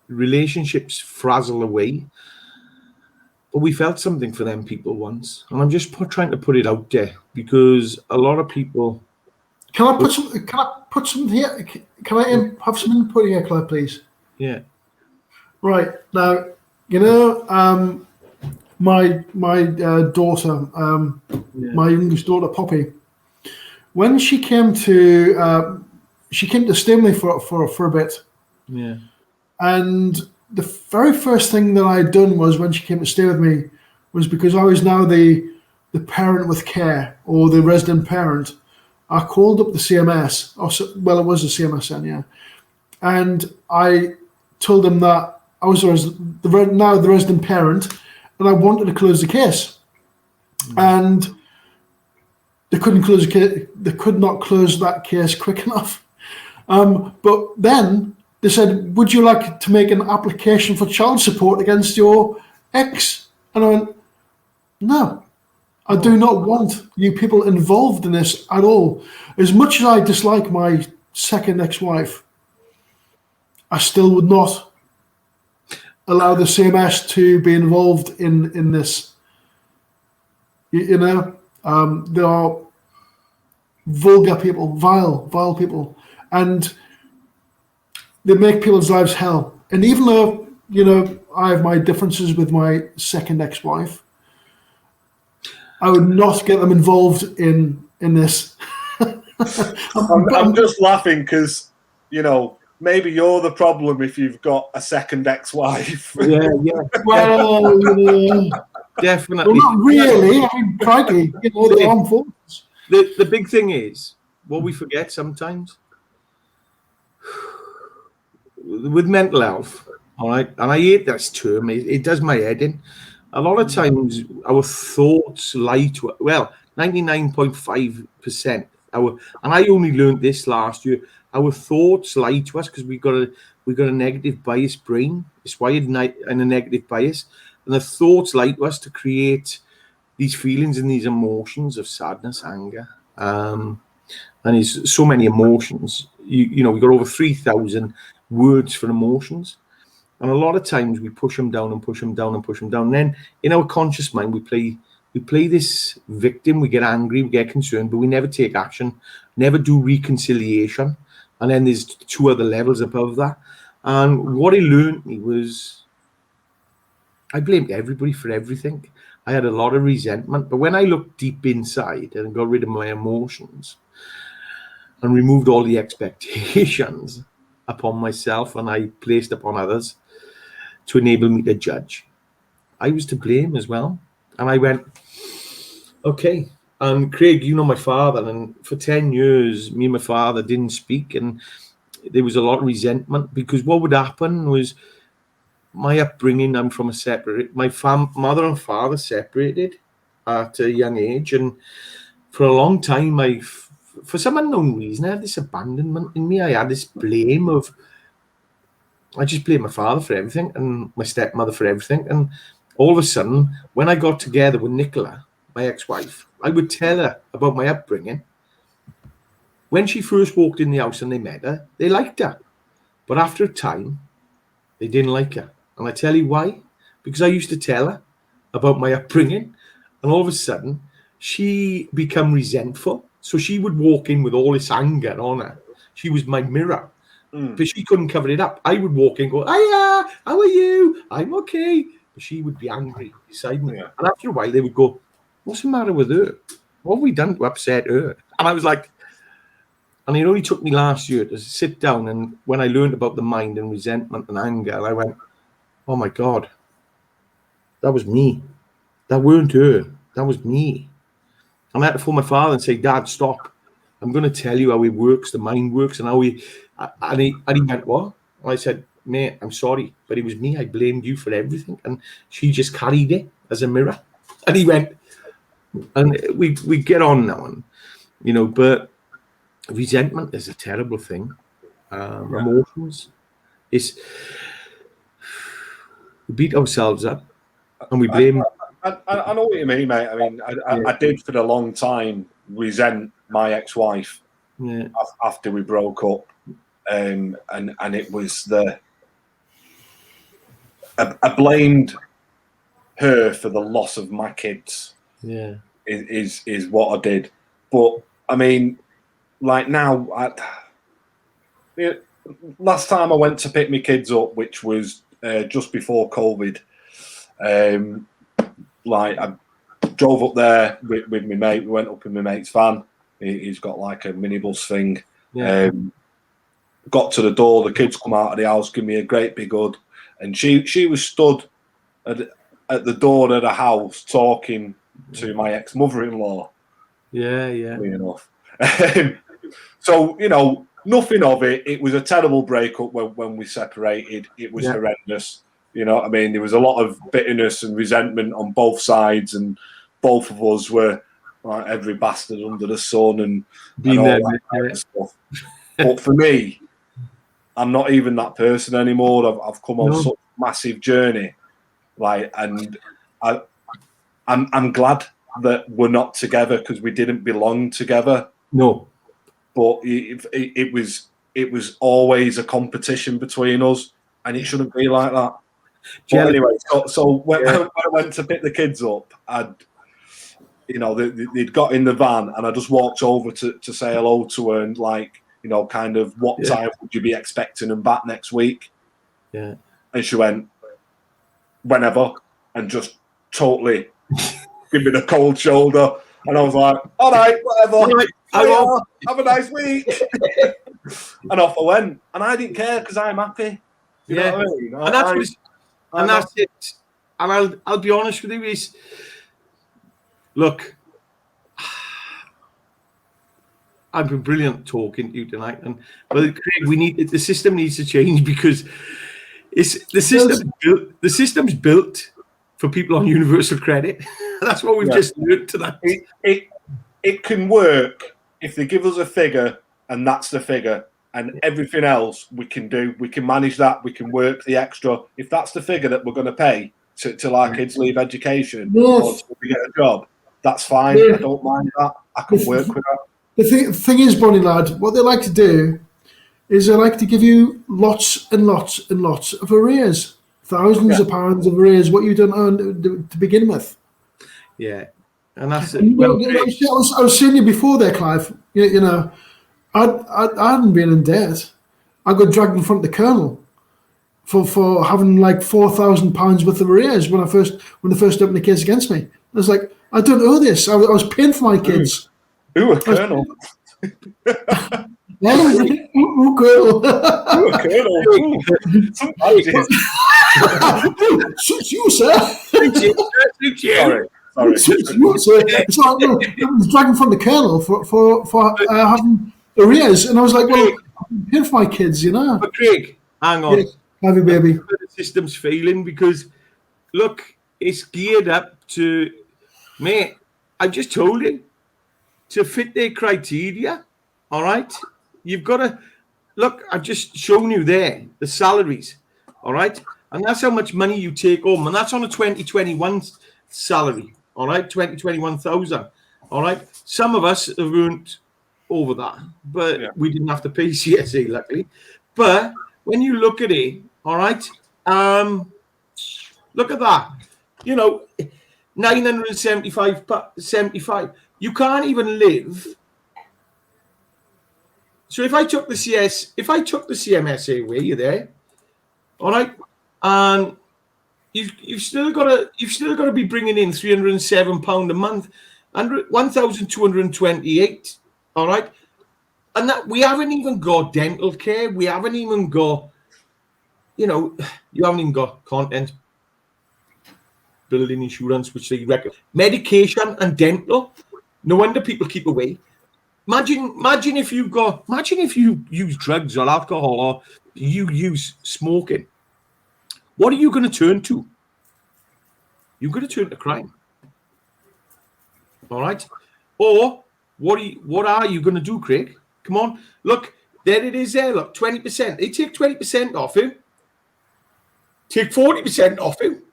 relationships frazzle away. But we felt something for them people once, and I'm just trying to put it out there, because a lot of people. Can I put some here? Can I have some input here, Claire, please? Yeah. Right now, you know, my daughter, my youngest daughter, Poppy, when she came to Stimley for a bit. Yeah. And the very first thing that I had done was, when she came to stay with me, was because I was now the parent with care, or the resident parent. I called up the CMS. It was the CMS then, yeah. And I told them that I was now the resident parent, and I wanted to close the case. And they couldn't close the case. They could not close that case quick enough. But then they said, "Would you like to make an application for child support against your ex?" And I went, "No, I do not want you people involved in this at all. As much as I dislike my second ex-wife, I still would not allow the CMS to be involved in this. You know, there are vulgar people, vile people, and they make people's lives hell. And even though, you know, I have my differences with my second ex-wife, I would not get them involved in this." I'm just laughing because, you know, maybe you're the problem if you've got a second ex-wife. Yeah. Well, Definitely. Well, not really. I mean, crikey, you know, the armed forces. The big thing is, what we forget sometimes, with mental health, all right, and I hate this term, it does my head in. A lot of times our thoughts lie to us. Well, 99.5%. And I only learned this last year. Our thoughts lie to us because we've got a negative bias brain. It's wired in a negative bias, and the thoughts lie to us to create these feelings and these emotions of sadness, anger, and it's so many emotions. You know, we got over 3,000 words for emotions, and a lot of times we push them down and push them down and push them down. And then in our conscious mind, we play this victim. We get angry, we get concerned, but we never take action, never do reconciliation. And then there's 2 other levels above that. And what it learned me was I blamed everybody for everything. I had a lot of resentment, but when I looked deep inside and got rid of my emotions and removed all the expectations upon myself and I placed upon others to enable me to judge, I was to blame as well. And I went, okay. And Craig, you know my father, and for 10 years, me and my father didn't speak, and there was a lot of resentment because what would happen was my upbringing. I'm from a separate. My mother and father separated at a young age, and for a long time, for some unknown reason, I had this abandonment in me. I had this blame of. I just blamed my father for everything and my stepmother for everything, and all of a sudden, when I got together with Nicola, my ex-wife, I would tell her about my upbringing. When she first walked in the house and they met her, they liked her. But after a time, they didn't like her. And I tell you why. Because I used to tell her about my upbringing. And all of a sudden, she became resentful. So she would walk in with all this anger on her. She was my mirror. But she couldn't cover it up. I would walk in and go, hiya, how are you? I'm okay. But she would be angry beside me. Yeah. And after a while, they would go, what's the matter with her? What have we done to upset her? And I was like, and it only took me last year to sit down, and when I learned about the mind and resentment and anger, I went, oh my God, that was me. That weren't her. That was me. And I had to phone my father and say, Dad, stop. I'm going to tell you how it works, the mind works, and how he went, what? And I said, mate, I'm sorry, but it was me. I blamed you for everything. And she just carried it as a mirror. And he went, and we get on now, and, you know, but resentment is a terrible thing. Emotions, we beat ourselves up and we blame. I know what you mean, mate. I mean, I did for a long time resent my ex-wife after we broke up, and it was I blamed her for the loss of my kids. Yeah, is what I did. But I mean, like now, last time I went to pick my kids up, which was just before COVID, like I drove up there with my mate. We went up in my mate's van. He's got like a minibus thing. Yeah. Got to the door. The kids come out of the house, give me a great big hug, and she was stood at the door of the house talking to my ex-mother-in-law. Yeah. Enough. So, you know, nothing of it. It was a terrible breakup when we separated. It was horrendous. You know what I mean? There was a lot of bitterness and resentment on both sides, and both of us were like every bastard under the sun and all that kind of stuff. But for me, I'm not even that person anymore. I've come on such a massive journey. Like, and I'm glad that we're not together because we didn't belong together. No, but it was always a competition between us, and it shouldn't be like that. But anyway, so when I went to pick the kids up, they'd got in the van, and I just walked over to say hello to her and like, you know, kind of what time would you be expecting them back next week? Yeah, and she went, whenever, and just totally give me the cold shoulder. And I was like, all right, whatever. Have a nice week. And off I went. And I didn't care because I'm happy. You know what I mean? And that's it. And I'll be honest with you, look, I've been brilliant talking to you tonight. But Craig, the system needs to change because the system's built for people on universal credit. That's what we've just learned tonight. It can work if they give us a figure, and that's the figure, and everything else we can do. We can manage that. We can work the extra. If that's the figure that we're going to pay, till our kids leave education Yes. or till we get a job, that's fine. Yeah. I don't mind that. I can work with that. The thing is, Bonnie lad, what they like to do is they like to give you lots and lots and lots of arrears, thousands of pounds of arrears, what you don't earn to begin with. Yeah, and that's it. And, Well, I was saying you before there, Clive. You know, I hadn't been in debt. I got dragged in front of the colonel for having like £4,000 worth of arrears when they first opened the case against me. I was like, I don't owe this. I was paying for my kids. Ooh, a colonel. Yeah, ooh, colonel. Ooh, a colonel. Ooh. Some ideas. Suits you, sir. Sorry. Suits you, sir. It's like, I was dragging from the colonel for having arrears, and I was like, well, I'm paying for my kids, you know. But Craig, hang on. Yeah, have you, baby? The system's failing because, look, it's geared up to, mate, I just told you, to fit their criteria, all right? You've got to, look, I've just shown you there, the salaries, all right? And that's how much money you take home, and that's on a 2021 salary, all right? 21,000, all right? Some of us have earned over that, but we didn't have to pay CSA, luckily. But when you look at it, all right, look at that. You know, 975. You can't even live. So if I took the CMSA away, you're there, all right, and you've still got to be bringing in £307 a month, and 1,228, all right, and that we haven't even got dental care, we haven't even got, you know, you haven't even got content, building insurance, which they reckon, medication and dental. No wonder people keep away. Imagine if you use drugs or alcohol or you use smoking. What are you going to turn to? You're going to turn to crime. All right? Or what are you going to do, Craig? Come on. Look, there it is there. Look, 20%. They take 20% off you. Take 40% off you.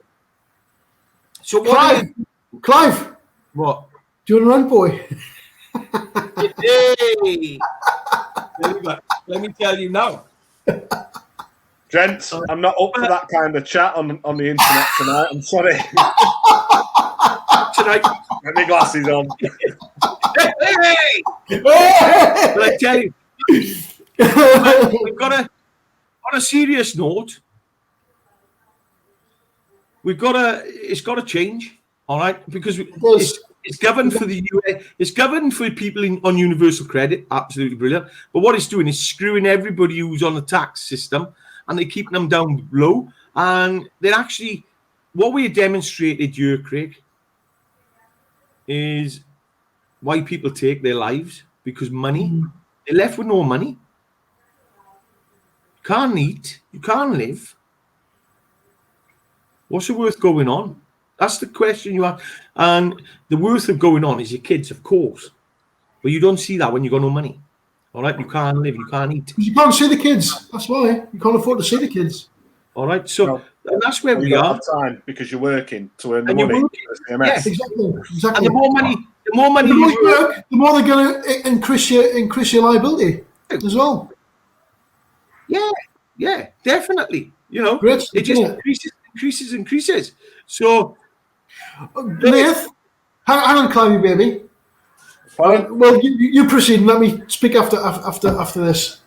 So what? Clive. What? Do you want to run, boy? Hey! Let me tell you now. Gents, I'm not up for that kind of chat on the internet tonight. I'm sorry. Tonight. Get my glasses on. Hey! But I tell you, we've got on a serious note, it's got to change, all right? Because it's governed for the US. It's governed for people on universal credit. Absolutely brilliant. But what it's doing is screwing everybody who's on the tax system, and they're keeping them down low. And they're actually, what we demonstrated here, Craig, is why people take their lives, because money. They're left with no money. You can't eat. You can't live. What's the worth going on? That's the question you ask. And the worth of going on is your kids, of course. But you don't see that when you got no money. All right? You can't live. You can't eat. You can't see the kids. That's why. You can't afford to see the kids. All right? So and that's where we are. Time because you're working to earn the And money. Yes, exactly. And the more money you work, the more they're going to increase your liability as well. Yeah, definitely. You know, Great, it just increases. So, Nath, hang on, Climbey, baby. Well, you proceed and let me speak after this.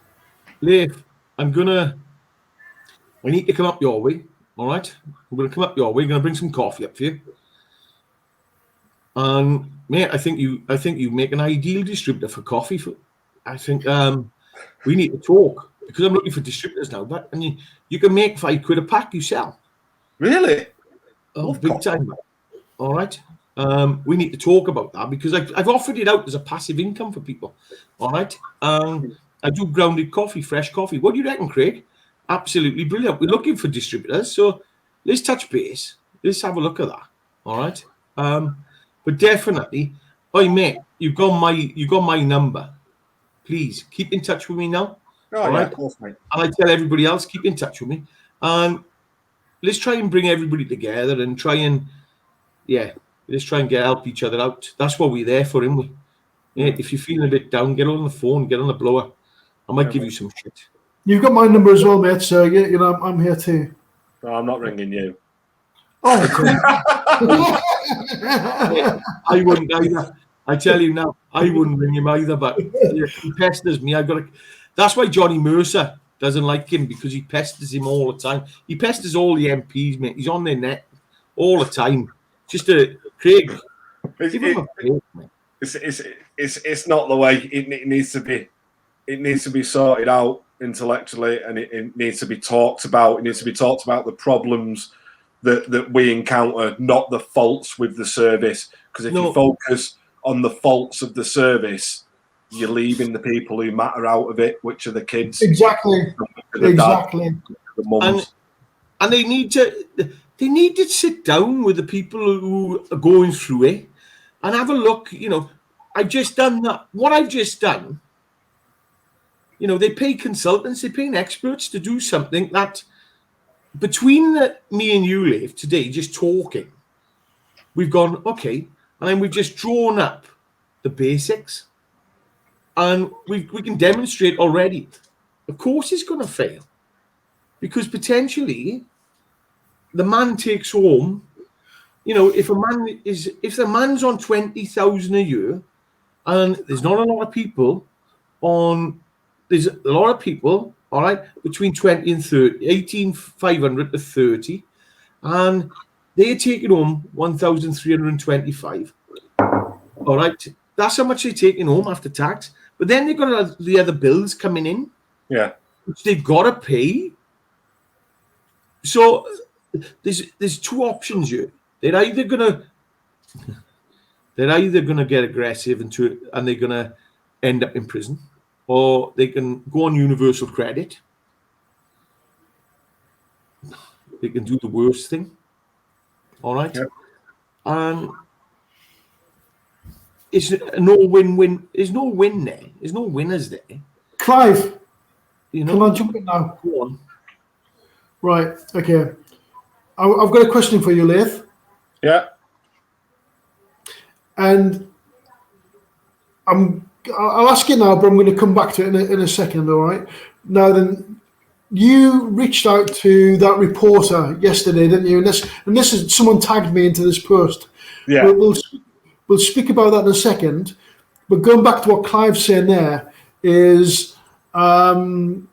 Leif, I need to come up your way. All right, I'm going to come up your way. I'm going to bring some coffee up for you. And mate, I think you make an ideal distributor for coffee. I think we need to talk because I'm looking for distributors now. But and you can make £5 a pack you sell. Really? Oh, big time. All right. We need to talk about that because I've offered it out as a passive income for people. All right. I do grounded coffee, fresh coffee. What do you reckon, Craig? Absolutely brilliant. We're looking for distributors, so let's touch base. Let's have a look at that. All right. But definitely, mate, you got my number. Please keep in touch with me now. Oh, all yeah, right? of course, mate. And I tell everybody else, keep in touch with me. And let's try and bring everybody together and try and let's try and help each other out. That's what we're there for, isn't we? Yeah, if you're feeling a bit down, get on the phone, get on the blower. I might give you some shit. You've got my number as well, mate. So you know I'm here too. No, I'm not ringing you. Oh, okay. I wouldn't either. I tell you now, I wouldn't ring him either. But he pesters me. That's why Johnny Mercer doesn't like him, because he pesters him all the time. He pesters all the MPs, mate. He's on their neck all the time. Just Craig. Give him a break, mate. It's not the way it needs to be. It needs to be sorted out intellectually, and it needs to be talked about. It needs to be talked about the problems that we encounter, not the faults with the service. Because if you focus on the faults of the service, you're leaving the people who matter out of it, which are the kids. Exactly. The mums. And they need to sit down with the people who are going through it and have a look. You know, I've just done that. What I've just done, you know, they pay consultants, they pay experts to do something that, between me and you, Leif, today, just talking, we've gone, okay, and then we've just drawn up the basics, and we can demonstrate already. Of course it's going to fail, because potentially the man takes home, you know, if the man's on 20,000 a year, and there's not a lot of people there's a lot of people, all right, between 20 and 30, 18,500 to 30, and they're taking home 1,325. All right, that's how much they're taking home after tax. But then they've got the other bills coming in, which they've got to pay. So there's two options here. They're either gonna get aggressive and they're gonna end up in prison, or they can go on universal credit. They can do the worst thing. All right. Yep. And it's no win-win. There's no win there. There's no winners there. Clive, you know, can I jump in now? Go on. Right. Okay. I've got a question for you, Leif. Yeah. And I'll ask it now, but I'm going to come back to it in a second. All right. Now then, you reached out to that reporter yesterday, didn't you? And this is someone tagged me into this post. Yeah. We'll speak about that in a second. But going back to what Clive's saying there is, do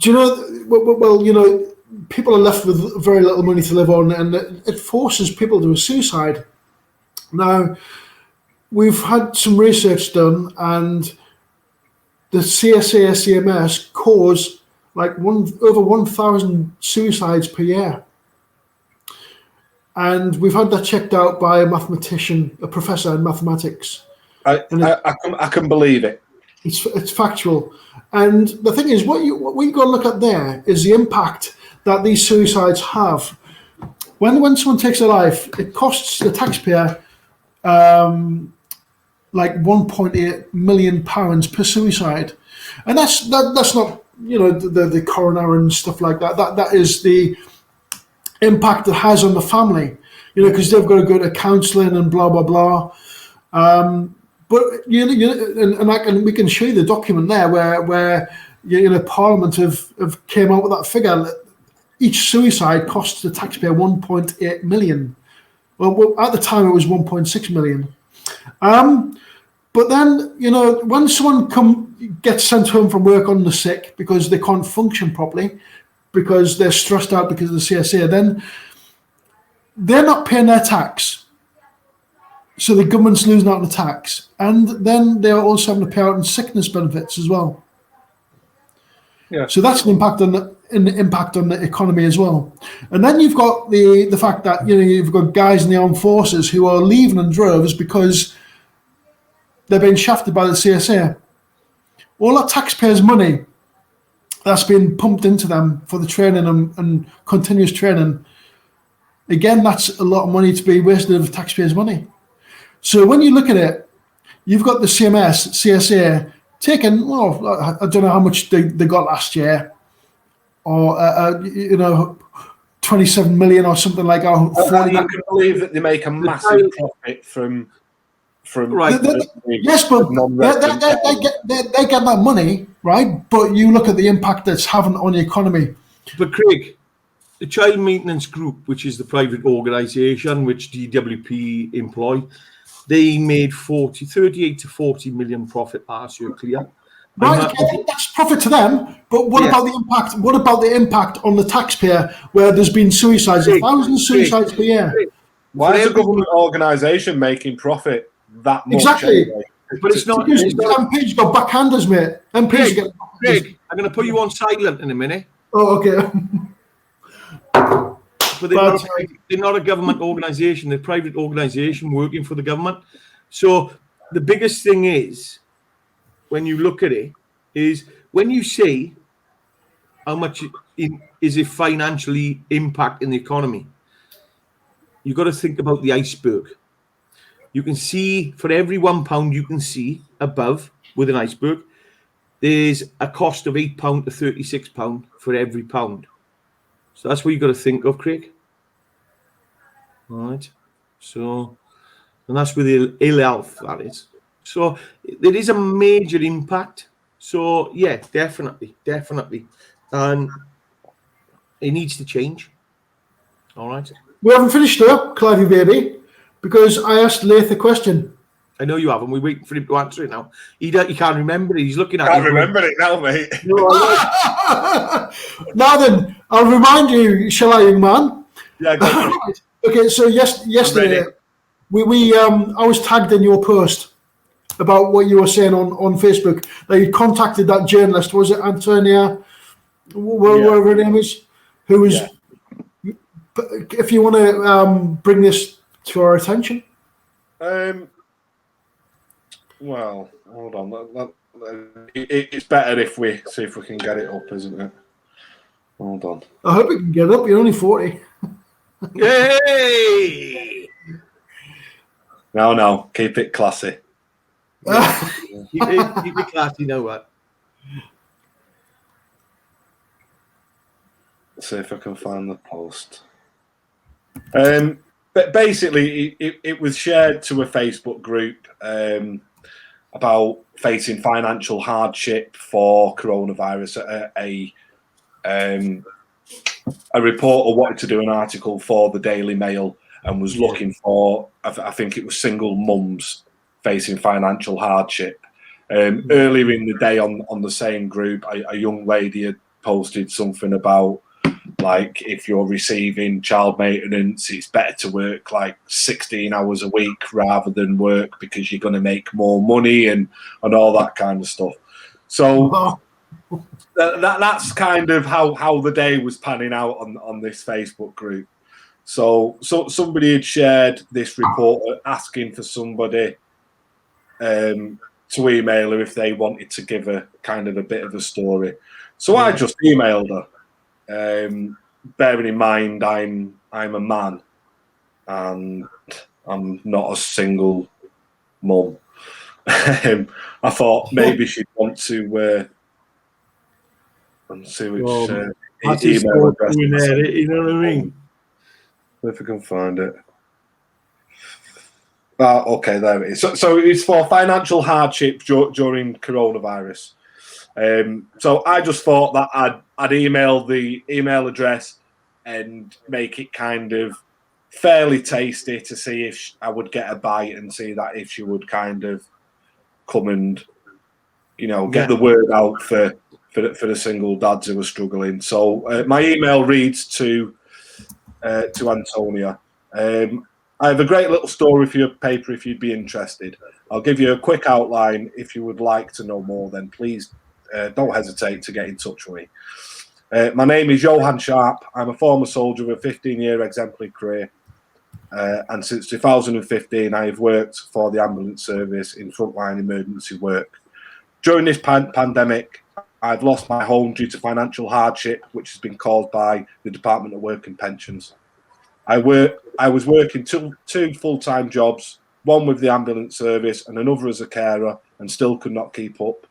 you know? Well, you know, people are left with very little money to live on, and it forces people to suicide. Now, we've had some research done, and the CSA, CMS cause like over 1,000 suicides per year. And we've had that checked out by a mathematician, a professor in mathematics. I can believe it. It's factual. And the thing is, what you got to look at there is the impact that these suicides have. When someone takes their life, it costs the taxpayer like £1.8 million per suicide, and that's not, you know, the coroner and stuff like that. That is the impact it has on the family, you know, because they've got to go to counselling and blah blah blah. But we can show you the document there where you know, Parliament have came out with that figure. Each suicide costs the taxpayer 1.8 million. Well, at the time it was 1.6 million. But then, you know, when someone gets sent home from work on the sick because they can't function properly, because they're stressed out because of the CSA, then they're not paying their tax. So the government's losing out on the tax. And then they're also having to pay out on sickness benefits as well. Yeah. So that's an impact on the economy as well. And then you've got the fact that, you know, you've got guys in the armed forces who are leaving in droves because they're being shafted by the CSA. All that taxpayers' money that's been pumped into them for the training and continuous training, again, that's a lot of money to be wasted of taxpayers' money. So when you look at it, you've got the CSA taking, well, I don't know how much they got last year, or you know, 27 million or something like that. I can believe that they make a massive profit from Right. Yes, but they get that money, right? But you look at the impact that's having on the economy. But Craig, the Child Maintenance Group, which is the private organisation which DWP employ, they made 38 to 40 million profit last year, clear. Right, okay, that's profit to them. But what about the impact? What about the impact on the taxpayer, where there's been suicides, 1,000 suicides per year? Why is a government organisation making profit that much? Exactly. Anyway? But it's not. Because MPs got backhanders, mate. MPs get. Craig, I'm going to put you on silent in a minute. Oh, okay. But they're not a government organisation. They're a private organisation working for the government. So the biggest thing is, when you look at it, is when you say how much is it financially impacting the economy, you've got to think about the iceberg. You can see for every £1 you can see above with an iceberg, there's a cost of £8 to £36 for every pound. So that's what you've got to think of, Craig. All right. So, and that's with ill health, that is. So there is a major impact. So yeah, definitely. And it needs to change. All right. We haven't finished though, Clivey baby, because I asked Laith a question. I know you haven't. We're waiting for him to answer it now. He can't remember it. He's looking at it. I can't remember it now, mate. Now then, I'll remind you, shall I, young man? Yeah, go for it. Okay, so yesterday, I was tagged in your post about what you were saying on Facebook, that you contacted that journalist, was it Antonia, whatever her name is, who was, if you want to bring this to our attention. Well, hold on. It's better if we see if we can get it up, isn't it? Hold on. I hope you can get it up. You're only 40. Hey! No, keep it classy. Keep it classy, you know what? Let's see if I can find the post. But basically, it was shared to a Facebook group about facing financial hardship for coronavirus. A reporter wanted to do an article for the Daily Mail and was looking for, I think it was single mums facing financial hardship. Earlier in the day on the same group, a young lady had posted something about, like, if you're receiving child maintenance, it's better to work like 16 hours a week rather than work because you're going to make more money and all that kind of stuff. So that's kind of how the day was panning out on this Facebook group. So somebody had shared this report asking for somebody to email her if they wanted to give her kind of a bit of a story. So I just emailed her. Bearing in mind I'm a man and I'm not a single mum. I thought maybe she'd want to see which email address. You know what I mean? If I can find it. Okay, there it is. So it's for financial hardship during coronavirus. So I just thought that I'd email the email address and make it kind of fairly tasty to see if I would get a bite and see that if she would kind of come and, get the word out for the single dads who are struggling. So my email reads to Antonia. I have a great little story for your paper if you'd be interested. I'll give you a quick outline. If you would like to know more, then please don't hesitate to get in touch with me. My name is Johan Sharp. I'm a former soldier with a 15-year exemplary career. And since 2015, I have worked for the ambulance service in frontline emergency work. During this pandemic, I've lost my home due to financial hardship, which has been caused by the Department of Work and Pensions. I was working two full-time jobs, one with the ambulance service and another as a carer, and still could not keep up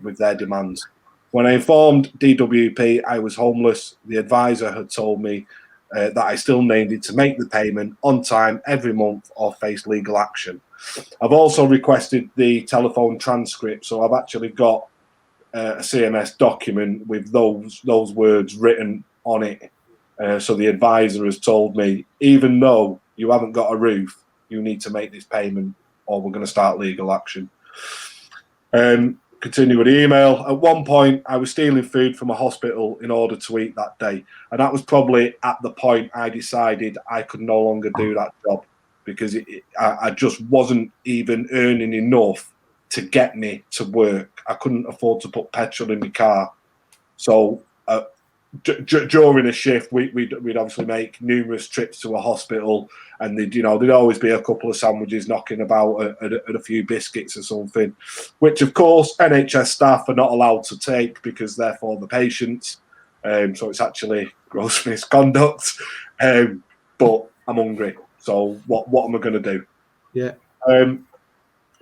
with their demands. When I informed DWP I was homeless, the advisor had told me that I still needed to make the payment on time every month or face legal action. I've also requested the telephone transcript, so I've actually got a CMS document with those words written on it. So the advisor has told me, even though you haven't got a roof, you need to make this payment or we're going to start legal action. Continue with the email. At one point, I was stealing food from a hospital in order to eat that day. And that was probably at the point I decided I could no longer do that job because I just wasn't even earning enough to get me to work. I couldn't afford to put petrol in my car. So during a shift, we'd obviously make numerous trips to a hospital, and there'd always be a couple of sandwiches knocking about and a few biscuits or something, which of course NHS staff are not allowed to take because they're for the patients. So it's actually gross misconduct. But I'm hungry, so what am I going to do? Yeah.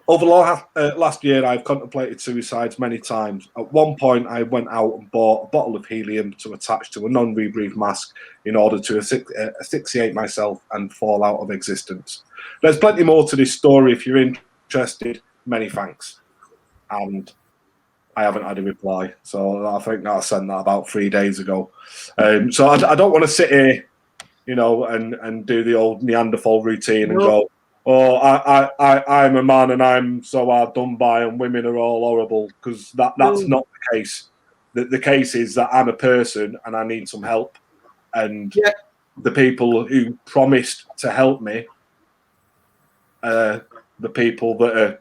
Over last year, I've contemplated suicides many times. At one point, I went out and bought a bottle of helium to attach to a non-rebreathe mask in order to asphyxiate myself and fall out of existence. There's plenty more to this story. If you're interested, many thanks. And I haven't had a reply. So I think I sent that about 3 days ago. So I don't want to sit here, and do the old Neanderthal routine and go, oh, I'm a man and I'm so hard done by and women are all horrible, because that's not the case. The case is that I'm a person and I need some help. And the people who promised to help me are the people that are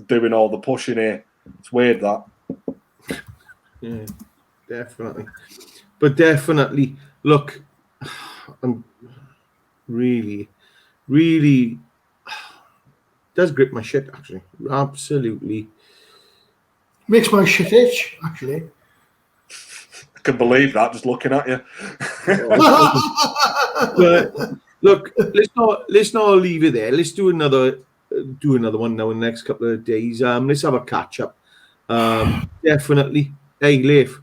doing all the pushing here. It's weird, that. Yeah, definitely. But definitely, look, I'm really does grip my shit, actually. Absolutely. Makes my shit itch, actually. I can believe that just looking at you. But look, let's not leave it there. Let's do another one now in the next couple of days. Let's have a catch up. Definitely. Hey, Leif,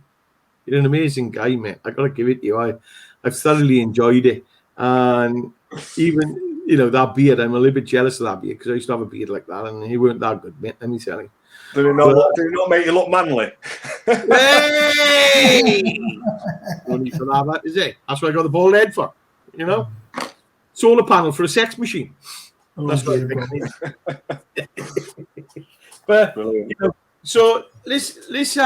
you're an amazing guy, mate. I gotta give it to you. I've thoroughly enjoyed it, and even that beard, I'm a little bit jealous of that beard because I used to have a beard like that, and he weren't that good, mate. Let me tell you. Did it not make you look manly? Hey! No need for that, is it? That's what I got the bald head for. Solar panel for a sex machine. That's what I think. But so let's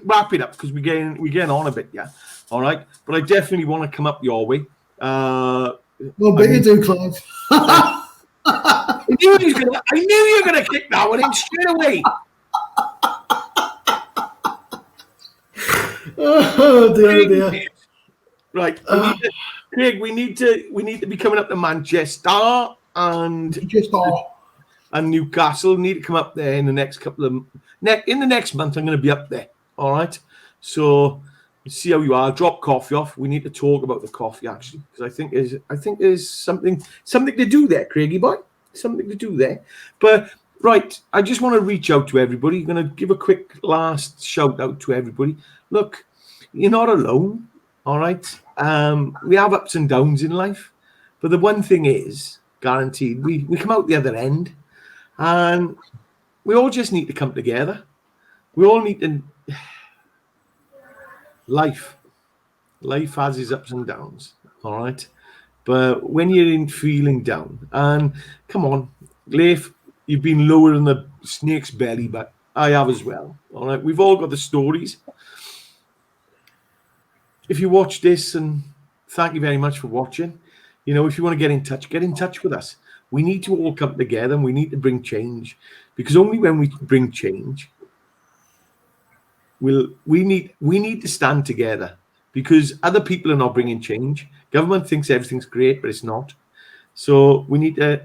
wrap it up because we're getting on a bit, yeah. All right, but I definitely want to come up your way. But you do, Clive. I knew you were gonna kick that one in straight away. Oh dear. Right, Craig, we need to be coming up to Manchester and Newcastle. We need to come up there in the next in the next month. I'm going to be up there. All right, so see how you are. Drop coffee off. We need to talk about the coffee actually, because I think there's something to do there, Craigie boy. Something to do there. But right, I just want to reach out to everybody. I'm going to give a quick last shout out to everybody. Look, you're not alone. All right. We have ups and downs in life, but the one thing is guaranteed: we come out the other end, and we all just need to come together. We all need to. Life has its ups and downs, all right? But when you're feeling down, and come on, Leif, you've been lower than the snake's belly, but I have as well, all right? We've all got the stories. If you watch this, and thank you very much for watching, if you want to get in touch with us. We need to all come together and we need to bring change, because only when we bring change, we need to stand together, because other people are not bringing change. Government thinks everything's great, but it's not. So we need to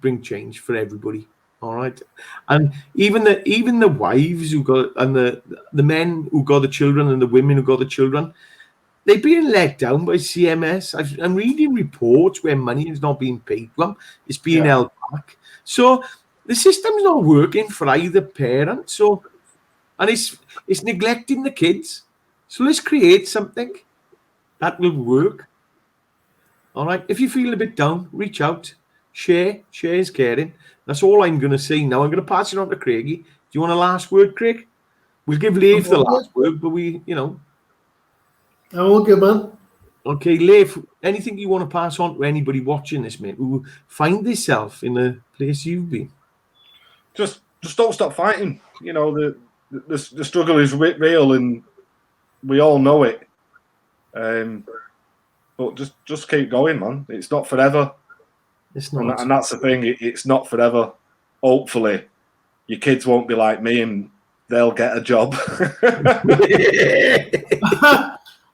bring change for everybody. All right, and even the wives who got, and the men who got the children, and the women who got the children, they're being let down by CMS. I'm reading reports where money is not being paid to them; it's being held back. So the system's not working for either parent. And it's neglecting the kids. So let's create something that will work. All right. If you feel a bit down, reach out, share is caring. That's all I'm going to say now. I'm going to pass it on to Craigie. Do you want a last word, Craig? We'll give Leif the last word, but Oh, good man. Okay, Leif, anything you want to pass on to anybody watching this, mate, who find themselves in the place you've been? Just don't stop fighting. The struggle is real, and we all know it. But just keep going, man. It's not forever. It's not. And that's the thing. It's not forever. Hopefully, your kids won't be like me and they'll get a job.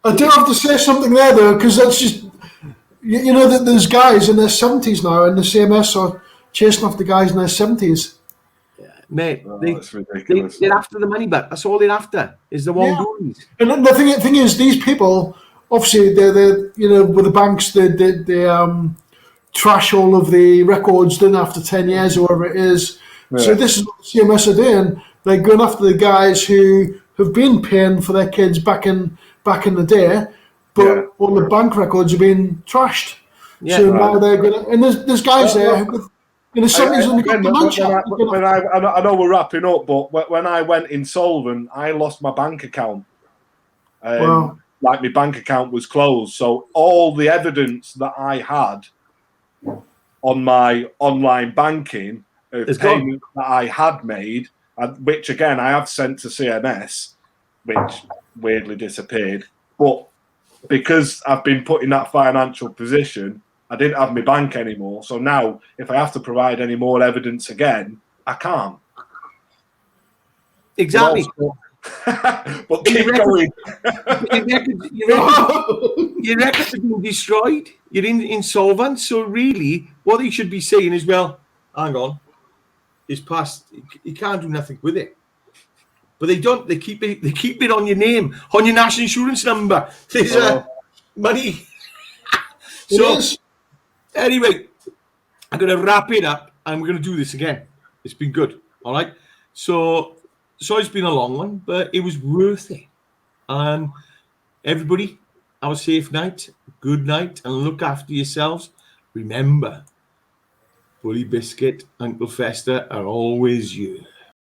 I do have to say something there, though, because that's just, that there's guys in their 70s now, and the CMS are chasing after guys in their 70s. Mate, that's ridiculous. They're after the money back. That's all they're after, is the wrongdoings. And the thing is, these people, obviously, they're with the banks, they trash all of the records done after 10 years or whatever it is. Yeah. So this is what the CMS are doing. They're going after the guys who have been paying for their kids back in the day, but all the bank records have been trashed. Yeah, so now they're going to, and there's guys there in the 70s when they got dementia. I know we're wrapping up, but when I went insolvent, I lost my bank account. Like my bank account was closed, so all the evidence that I had on my online banking of payments that I had made, which again I have sent to CMS, which weirdly disappeared. But because I've been put in that financial position, I didn't have my bank anymore. So now, if I have to provide any more evidence again, I can't. Exactly. But keep going. Your records have been destroyed. You're insolvent. So really, what they should be saying is, well, hang on, it's past. You can't do nothing with it. But they don't. They keep it on your name, on your national insurance number. There's money. So anyway, I'm going to wrap it up, and we're going to do this again. It's been good. All right. So it's been a long one, but it was worth it. And everybody, have a safe night, good night, and look after yourselves. Remember, Bully Biscuit, Uncle Fester are always you.